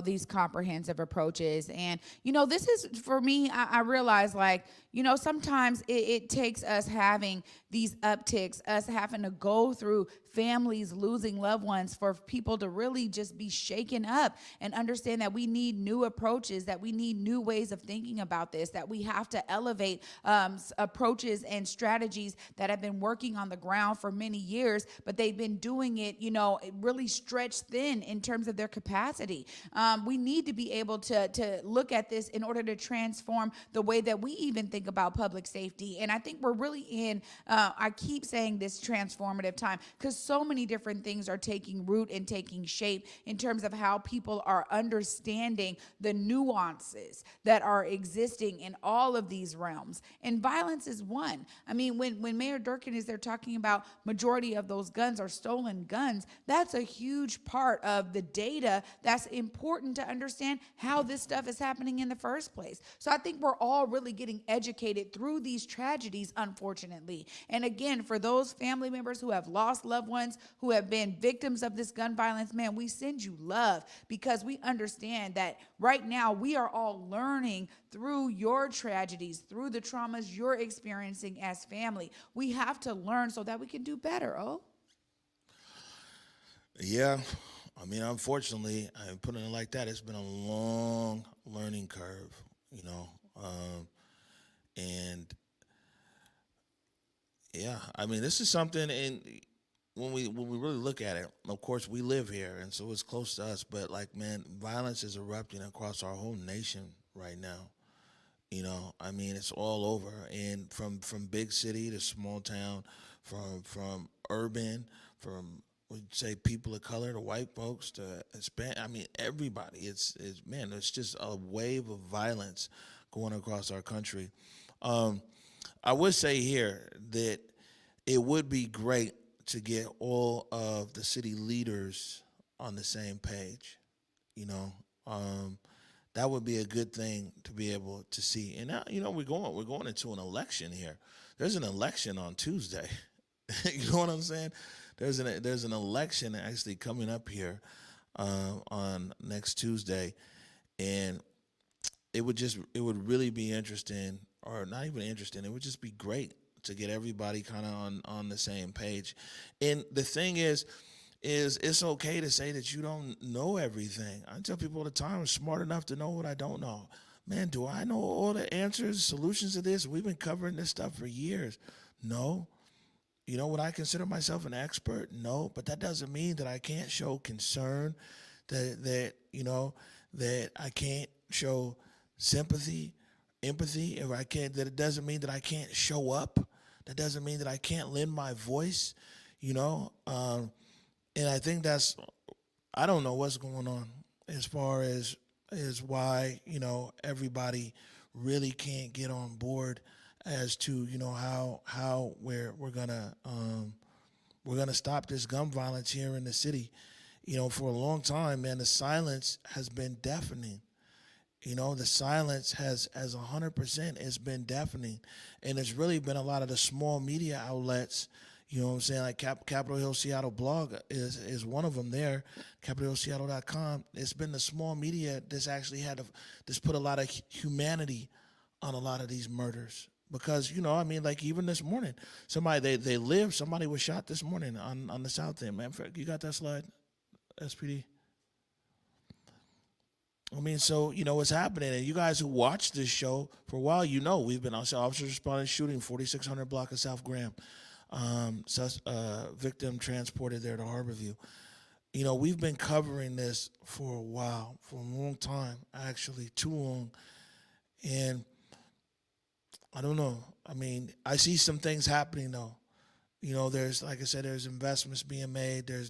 these comprehensive approaches. And, this is, for me, I realize, sometimes it takes us having these upticks, us having to go through families losing loved ones for people to really just be shaken up and understand that we need new approaches, that we need new ways of thinking about this, that we have to elevate approaches and strategies that have been working on the ground for many years, but they've been doing it, really stretched thin in terms of their capacity. We need to be able to look at this in order to transform the way that we even think about public safety. And I think we're really in, I keep saying this transformative time, because so many different things are taking root and taking shape in terms of how people are understanding the nuances that are existing in all of these realms. And violence is one. I mean, when Mayor Durkan is there talking about majority of those guns are stolen guns, that's a huge part of the data that's important to understand how this stuff is happening in the first place. So I think we're all really getting educated through these tragedies, unfortunately. And again, for those family members who have lost loved ones, who have been victims of this gun violence, man, we send you love, because we understand that right now we are all learning through your tragedies, through the traumas you're experiencing as family. We have to learn so that we can do better. Yeah, I mean, unfortunately, I'm putting it like that. It's been a long learning curve, and yeah, I mean, this is something, and when we really look at it, of course, we live here, and so it's close to us. But violence is erupting across our whole nation right now. I mean, it's all over, and from big city to small town, from urban, from we'd say people of color to white folks to Hispanic. I mean, everybody. It's just a wave of violence going across our country. I would say here that it would be great to get all of the city leaders on the same page. That would be a good thing to be able to see. And now, we're going into an election here. There's an election on Tuesday. You know what I'm saying? There's an election actually coming up here on next Tuesday, and it would really be interesting, or not even interesting. It would just be great to get everybody kind of on the same page. And the thing is it's okay to say that you don't know everything. I tell people all the time, I'm smart enough to know what I don't know. Man, do I know all the answers, solutions to this? We've been covering this stuff for years. No. Would I consider myself an expert? No, but that doesn't mean that I can't show concern, that I can't show sympathy, empathy, if I can't, that it doesn't mean that I can't show up. That doesn't mean that I can't lend my voice. And I think I don't know what's going on as far as why, everybody really can't get on board as to, how we're gonna stop this gun violence here in the city. For a long time, man, the silence has been deafening. The silence has, as 100%, it's been deafening. And it's really been a lot of the small media outlets, like Capitol Hill Seattle blog is one of them there, CapitolHillSeattle.com. It's been the small media that's actually that's put a lot of humanity on a lot of these murders. Because, like even this morning, somebody was shot this morning on the South End, man. You got that slide, SPD? So, what's happening. And you guys who watch this show for a while, we've been on officers responding shooting 4600 block of South Graham. Victim transported there to Harborview. We've been covering this for a while, for a long time, actually, too long. And I don't know. I see some things happening though. There's, like I said, there's investments being made. I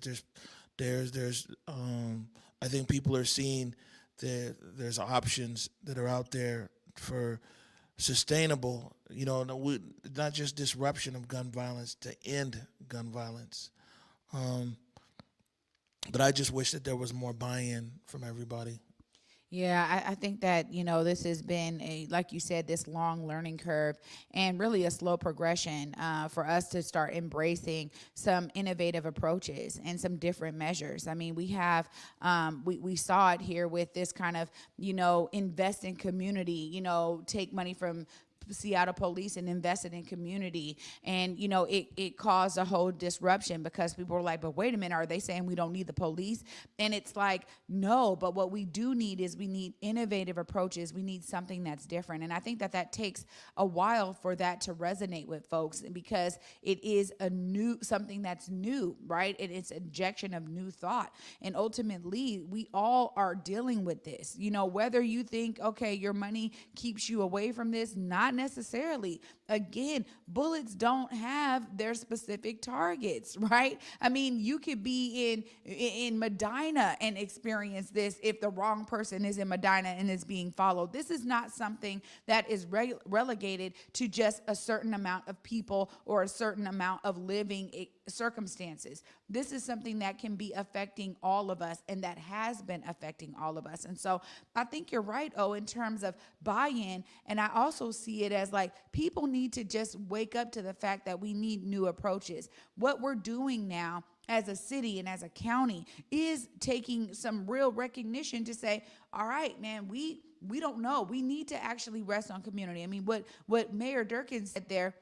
think people are seeing that there's options that are out there for sustainable, not just disruption of gun violence, to end gun violence. But I just wish that there was more buy-in from everybody. Yeah, I think that, this has been like you said, this long learning curve and really a slow progression for us to start embracing some innovative approaches and some different measures. We have, we saw it here with this kind of, invest in community, take money from Seattle police and invested in community. And, it caused a whole disruption because people were like, but wait a minute, are they saying we don't need the police? And it's like, no, but what we do need is we need innovative approaches. We need something that's different. And I think that takes a while for that to resonate with folks because it is something that's new, right? It's injection of new thought. And ultimately, we all are dealing with this, whether you think, okay, your money keeps you away from this, not necessarily. Again, bullets don't have their specific targets, right? You could be in Medina and experience this if the wrong person is in Medina and is being followed. This is not something that is relegated to just a certain amount of people or a certain amount of living circumstances. This is something that can be affecting all of us and that has been affecting all of us. And so I think you're right, in terms of buy-in. And I also see it as like people need to just wake up to the fact that we need new approaches. What we're doing now as a city and as a county is taking some real recognition to say, all right, man, we don't know. We need to actually rest on community. What Mayor Durkan said there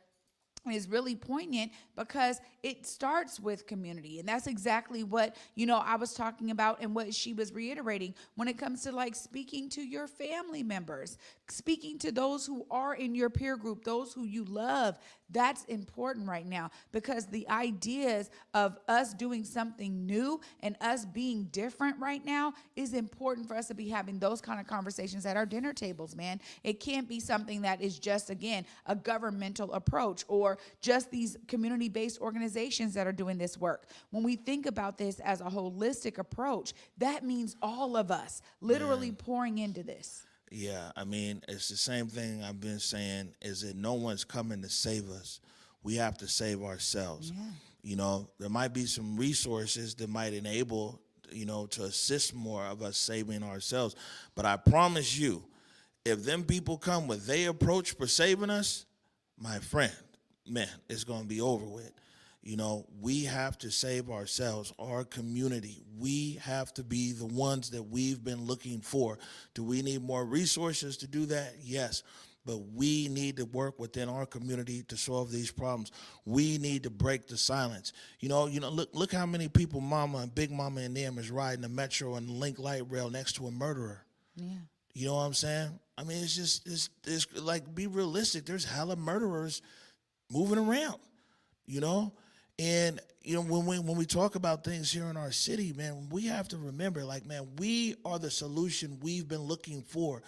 is really poignant because it starts with community. And that's exactly what, I was talking about and what she was reiterating when it comes to like speaking to your family members, speaking to those who are in your peer group, those who you love. That's important right now because the ideas of us doing something new and us being different right now is important for us to be having those kind of conversations at our dinner tables, man. It can't be something that is just, again, a governmental approach or just these community-based organizations that are doing this work. When we think about this as a holistic approach, that means all of us literally pouring into this. Yeah, it's the same thing I've been saying is that no one's coming to save us. We have to save ourselves. Yeah. There might be some resources that might enable, to assist more of us saving ourselves. But I promise you, if them people come with their approach for saving us, my friend, man, it's going to be over with. We have to save ourselves, our community. We have to be the ones that we've been looking for. Do we need more resources to do that? Yes. But we need to work within our community to solve these problems. We need to break the silence. Look how many people Mama and Big Mama and them is riding the metro and the Link light rail next to a murderer. Yeah. You know what I'm saying? It's like, be realistic. There's hella murderers moving around, and you know, when we talk about things here in our city, man, we have to remember, like, man, we are the solution we've been looking for.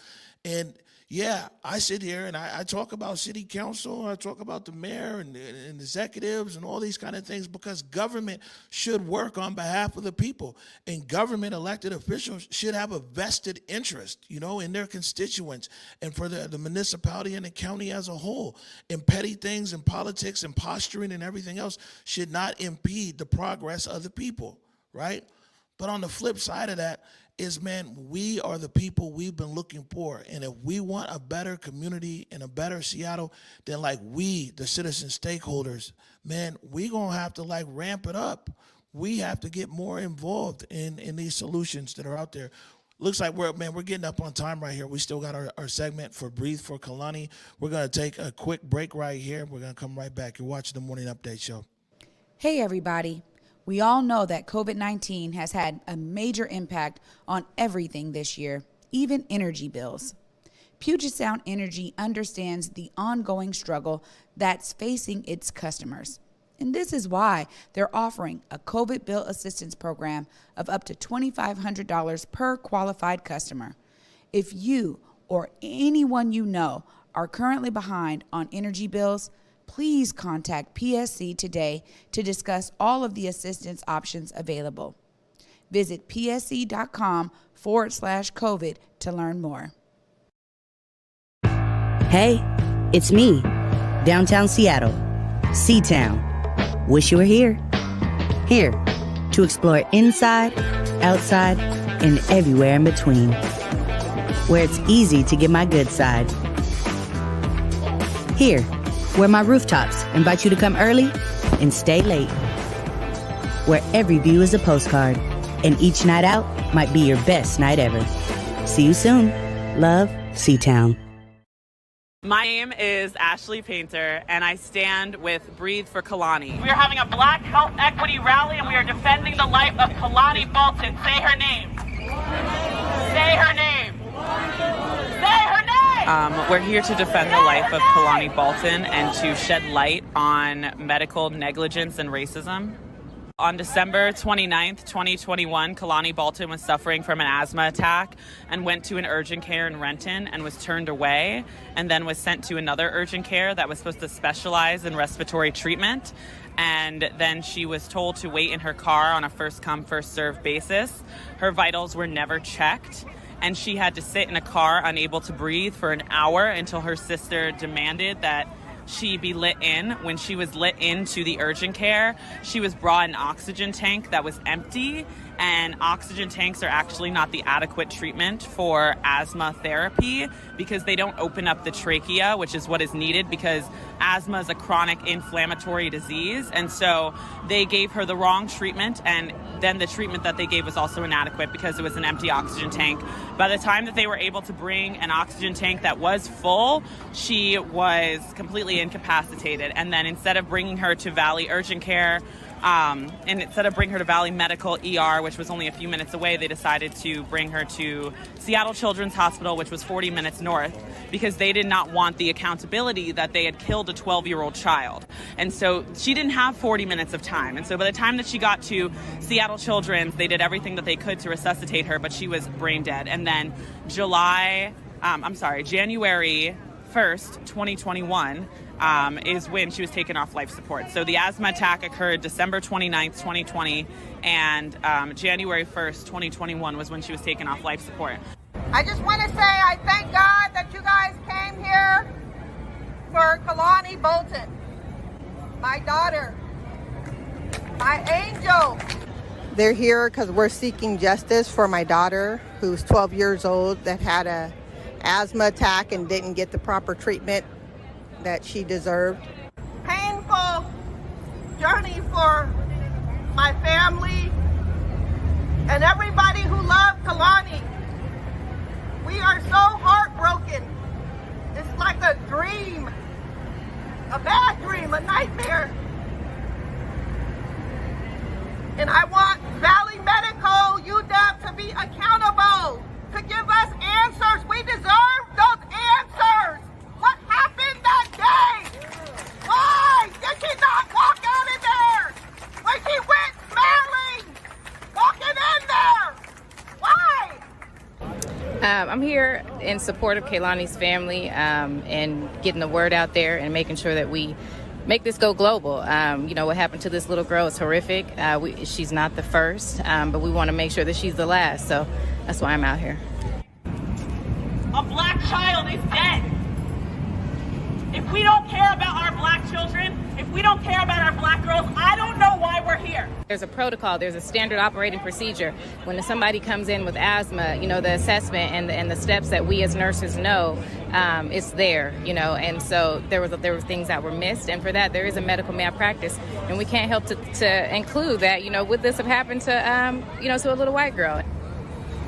And yeah, I sit here and I talk about city council, I talk about the mayor and executives and all these kind of things, because government should work on behalf of the people, and government elected officials should have a vested interest, you know, in their constituents and for the municipality and the county as a whole. And petty things and politics and posturing and everything else should not impede the progress of the people, right? But on the flip side of that is, man, we are the people we've been looking for. And if we want a better community and a better Seattle, then like we, the citizen stakeholders, man, we gonna have to like ramp it up. We have to get more involved in these solutions that are out there. Looks like we're getting up on time right here. We still got our segment for Breathe for Kalani. We're gonna take a quick break right here. We're gonna come right back. You're watching the Morning Update Show. Hey, everybody. We all know that COVID-19 has had a major impact on everything this year, even energy bills. Puget Sound Energy understands the ongoing struggle that's facing its customers. And this is why they're offering a COVID bill assistance program of up to $2,500 per qualified customer. If you or anyone you know are currently behind on energy bills, please contact PSC today to discuss all of the assistance options available. Visit psc.com/COVID to learn more. Hey, it's me, downtown Seattle, C-Town. Wish you were here. Here to explore inside, outside, and everywhere in between. Where it's easy to get my good side. Here, where my rooftops invite you to come early and stay late. Where every view is a postcard, and each night out might be your best night ever. See you soon. Love, C-Town. My name is Ashley Painter, and I stand with Breathe for Kalani. We are having a Black Health Equity rally, and we are defending the life of Kalani Bolton. Say her name. Say her name. Say her name. We're here to defend the life of Kalani Bolton and to shed light on medical negligence and racism. On December 29th, 2021, Kalani Bolton was suffering from an asthma attack and went to an urgent care in Renton and was turned away, and then was sent to another urgent care that was supposed to specialize in respiratory treatment. And then she was told to wait in her car on a first-come, first-served basis. Her vitals were never checked, and she had to sit in a car unable to breathe for an hour until her sister demanded that she be lit in. When she was lit into the urgent care, she was brought an oxygen tank that was empty, and oxygen tanks are actually not the adequate treatment for asthma therapy because they don't open up the trachea, which is what is needed because asthma is a chronic inflammatory disease. And so they gave her the wrong treatment, and then the treatment that they gave was also inadequate because it was an empty oxygen tank. By the time that they were able to bring an oxygen tank that was full, she was completely incapacitated. And then instead of bringing her to Valley Urgent Care, and instead of bringing her to Valley Medical ER, which was only a few minutes away, they decided to bring her to Seattle Children's Hospital, which was 40 minutes north, because they did not want the accountability that they had killed a 12-year-old child. And so she didn't have 40 minutes of time. And so by the time that she got to Seattle Children's, they did everything that they could to resuscitate her, but she was brain dead. And then January 1st, 2021, is when she was taken off life support. So the asthma attack occurred December 29th, 2020, and January 1st, 2021 was when she was taken off life support. I just want to say I thank God that you guys came here for Kalani Bolton, my daughter, my angel. They're here because we're seeking justice for my daughter, who's 12 years old, that had a asthma attack and didn't get the proper treatment that she deserved. Painful journey for my family and everybody who loved Kalani. We are so heartbroken. It's like a dream, a bad dream, a nightmare. And I want Valley Medical, UW, to be accountable, to give us answers. We deserve those answers. What happened that day? Why did she not walk out of there? When she I'm here in support of Kehlani's family and getting the word out there and making sure that we make this go global. What happened to this little girl is horrific. She's not the first, but we want to make sure that she's the last. So that's why I'm out here. A black child is dead. If we don't care about our black children, if we don't care about our black girls, I don't know why we're here. There's a protocol, there's a standard operating procedure. When somebody comes in with asthma, the assessment and the steps that we as nurses know, it's there, and so there were things that were missed, and for that there is a medical malpractice, and we can't help to include that, would this have happened to, to a little white girl?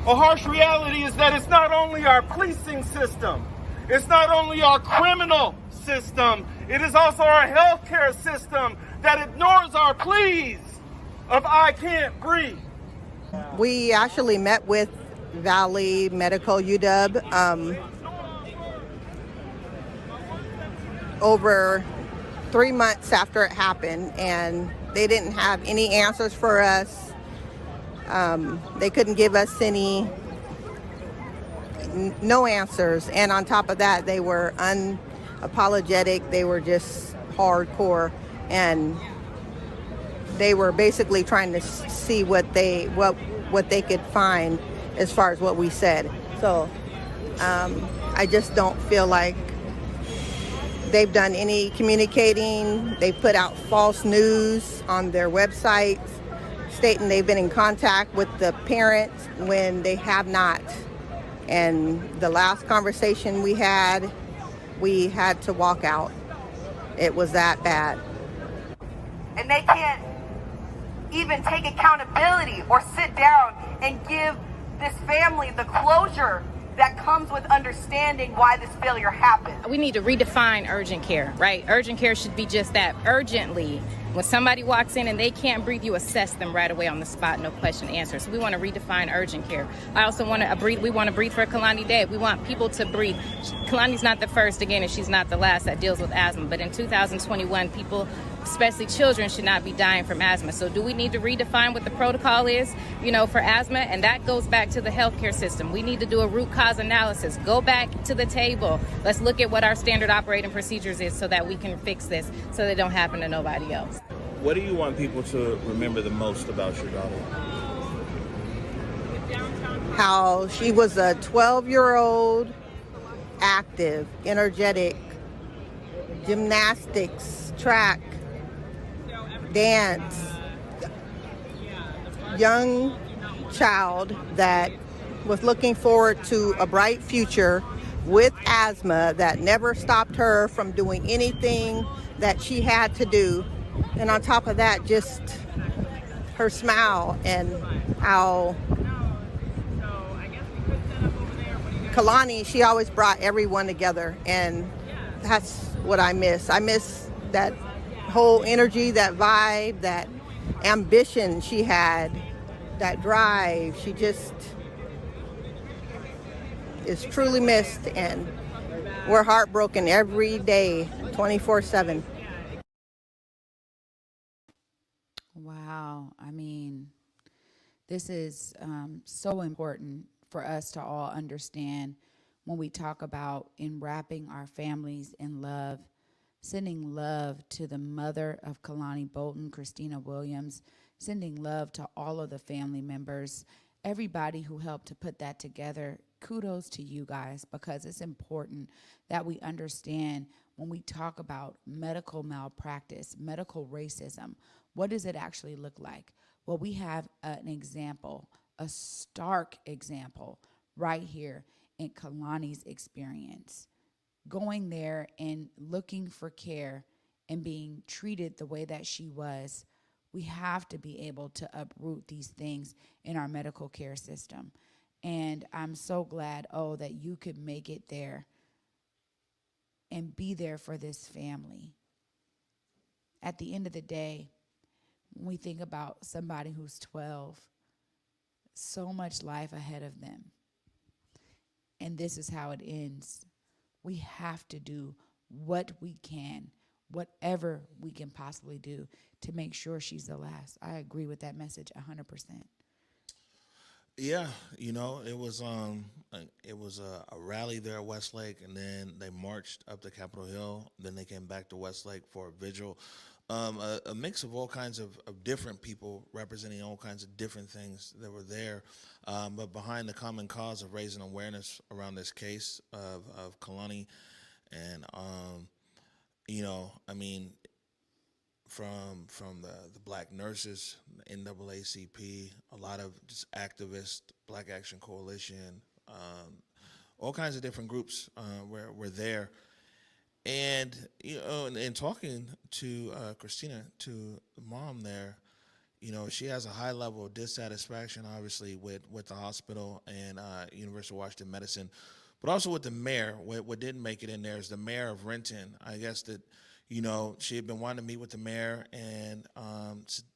A harsh reality is that it's not only our policing system, it's not only our criminal system, it is also our healthcare system that ignores our pleas of I can't breathe. We actually met with Valley Medical UW over 3 months after it happened, and they didn't have any answers for us. They couldn't give us no answers, and on top of that they were unapologetic. They were just hardcore, and they were basically trying to see what they could find as far as what we said. So I just don't feel like they've done any communicating. They put out false news on their websites stating they've been in contact with the parents when they have not. And the last conversation we had to walk out. It was that bad. And they can't even take accountability or sit down and give this family the closure that comes with understanding why this failure happened. We need to redefine urgent care, right? Urgent care should be just that, urgently. When somebody walks in and they can't breathe, you assess them right away on the spot, no question answer. So we want to redefine urgent care. I also want to breathe. We want to breathe for Kehlani Day. We want people to breathe. Kehlani's not the first, again, and she's not the last that deals with asthma. But in 2021, people, especially children, should not be dying from asthma. So do we need to redefine what the protocol is, for asthma? And that goes back to the healthcare system. We need to do a root cause analysis. Go back to the table. Let's look at what our standard operating procedures is so that we can fix this so they don't happen to nobody else. What do you want people to remember the most about your daughter? How she was a 12-year-old, active, energetic, gymnastics, track, dance, young child that was looking forward to a bright future with asthma that never stopped her from doing anything that she had to do. And on top of that, just her smile and how Kehlani, she always brought everyone together, and that's what I miss. I miss that whole energy, that vibe, that ambition she had, that drive. She just is truly missed, and we're heartbroken every day, 24/7. Wow. I mean, this is so important for us to all understand when we talk about enwrapping our families in love, sending love to the mother of Kehlani Bolton, Christina Williams, sending love to all of the family members, everybody who helped to put that together. Kudos to you guys, because it's important that we understand when we talk about medical malpractice, medical racism, what does it actually look like? Well, we have an example, a stark example right here in Kehlani's experience. Going there and looking for care and being treated the way that she was, we have to be able to uproot these things in our medical care system. And I'm so glad, that you could make it there and be there for this family. At the end of the day, when we think about somebody who's 12, so much life ahead of them, and this is how it ends, we have to do what we can, whatever we can possibly do to make sure she's the last. I agree with that message 100%. Yeah, it was a rally there at Westlake, and then they marched up to Capitol Hill. Then they came back to Westlake for a vigil. A mix of all kinds of different people representing all kinds of different things that were there, but behind the common cause of raising awareness around this case of Kalani, and from the Black nurses, NAACP, a lot of just activists, Black Action Coalition, all kinds of different groups were there. And and talking to Christina, to the mom there, she has a high level of dissatisfaction, obviously, with the hospital and University of Washington Medicine, but also with the mayor. What didn't make it in there is the mayor of Renton. I guess that, she had been wanting to meet with the mayor and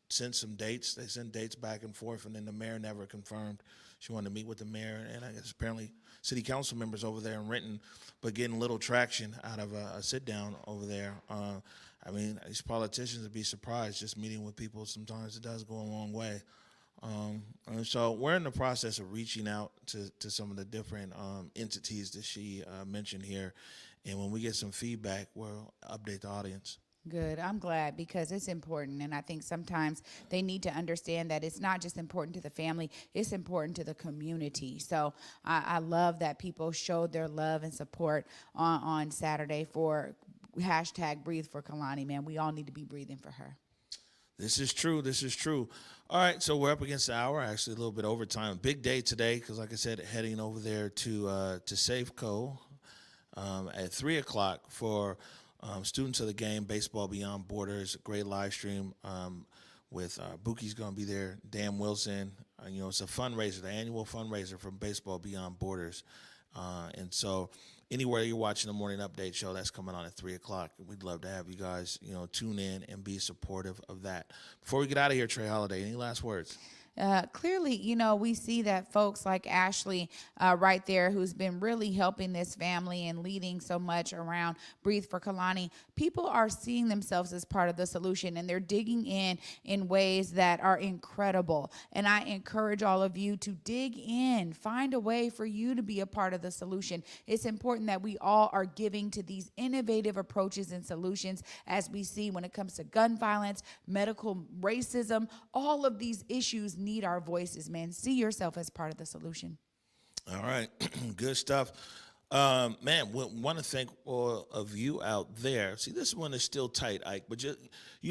sent some dates. They sent dates back and forth, and then the mayor never confirmed she wanted to meet with the mayor. And I guess apparently city council members over there in Renton, but getting little traction out of a sit-down over there. These politicians would be surprised just meeting with people. Sometimes it does go a long way. And so we're in the process of reaching out to some of the different entities that she mentioned here. And when we get some feedback, we'll update the audience. Good. I'm glad, because it's important. And I think sometimes they need to understand that it's not just important to the family, it's important to the community. So I love that people showed their love and support on Saturday for hashtag Breathe for Kalani, man. We all need to be breathing for her. This is true. This is true. All right, so we're up against the hour, actually a little bit overtime. Big day today because, like I said, heading over there to Safeco at 3 o'clock for students of the game, Baseball Beyond Borders. Great live stream with Bookie's going to be there, Dan Wilson. It's a fundraiser, the annual fundraiser from Baseball Beyond Borders. And so anywhere you're watching the morning update show, that's coming on at 3 o'clock. We'd love to have you guys, tune in and be supportive of that. Before we get out of here, Trey Holiday, any last words? Clearly, we see that folks like Ashley right there, who's been really helping this family and leading so much around Breathe for Kalani, people are seeing themselves as part of the solution, and they're digging in ways that are incredible. And I encourage all of you to dig in, find a way for you to be a part of the solution. It's important that we all are giving to these innovative approaches and solutions, as we see when it comes to gun violence, medical racism, all of these issues need our voices, man. See yourself as part of the solution. All right. Good stuff. Man, we want to thank all of you out there. See, this one is still tight, Ike, but you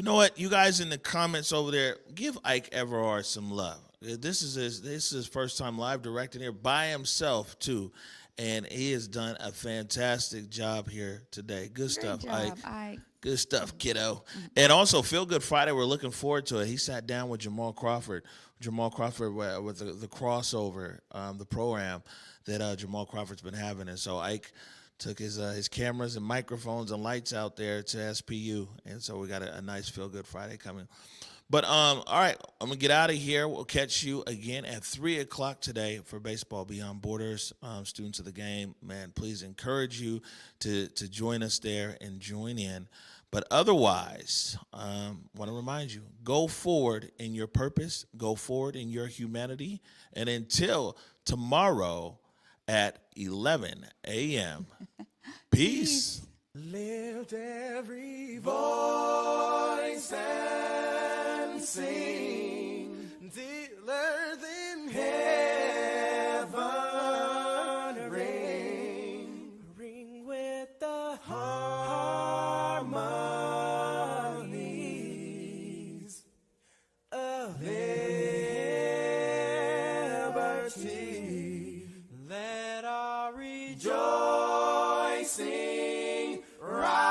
know what? You guys in the comments over there, give Ike Everard some love. This is his first time live directing here by himself, too. And he has done a fantastic job here today. Good stuff, Ike. Good stuff, kiddo. And also, Feel Good Friday, we're looking forward to it. He sat down with Jamal Crawford with the crossover, the program that Jamal Crawford's been having. And so Ike took his cameras and microphones and lights out there to SPU. And so we got a nice Feel Good Friday coming. But, all right, I'm going to get out of here. We'll catch you again at 3 o'clock today for Baseball Beyond Borders. Students of the game, man, please encourage you to join us there and join in. But otherwise, want to remind you, go forward in your purpose, go forward in your humanity, and until tomorrow at 11 a.m., peace. Lift every voice and sing, till earth in heaven ring with the harmonies of liberty. Let our rejoicing rise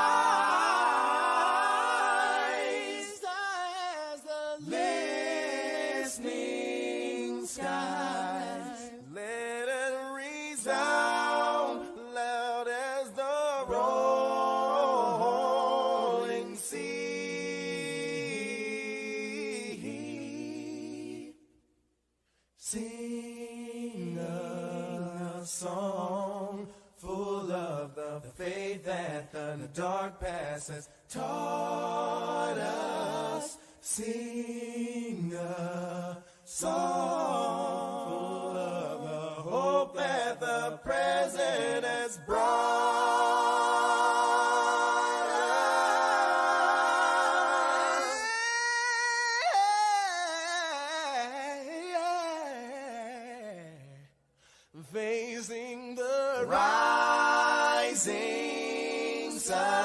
as the listening skies. Let it resound loud as the rolling sea. Sing a song full of the faith that the dark past has taught us. Sing a song full has brought us. Facing the rising sun.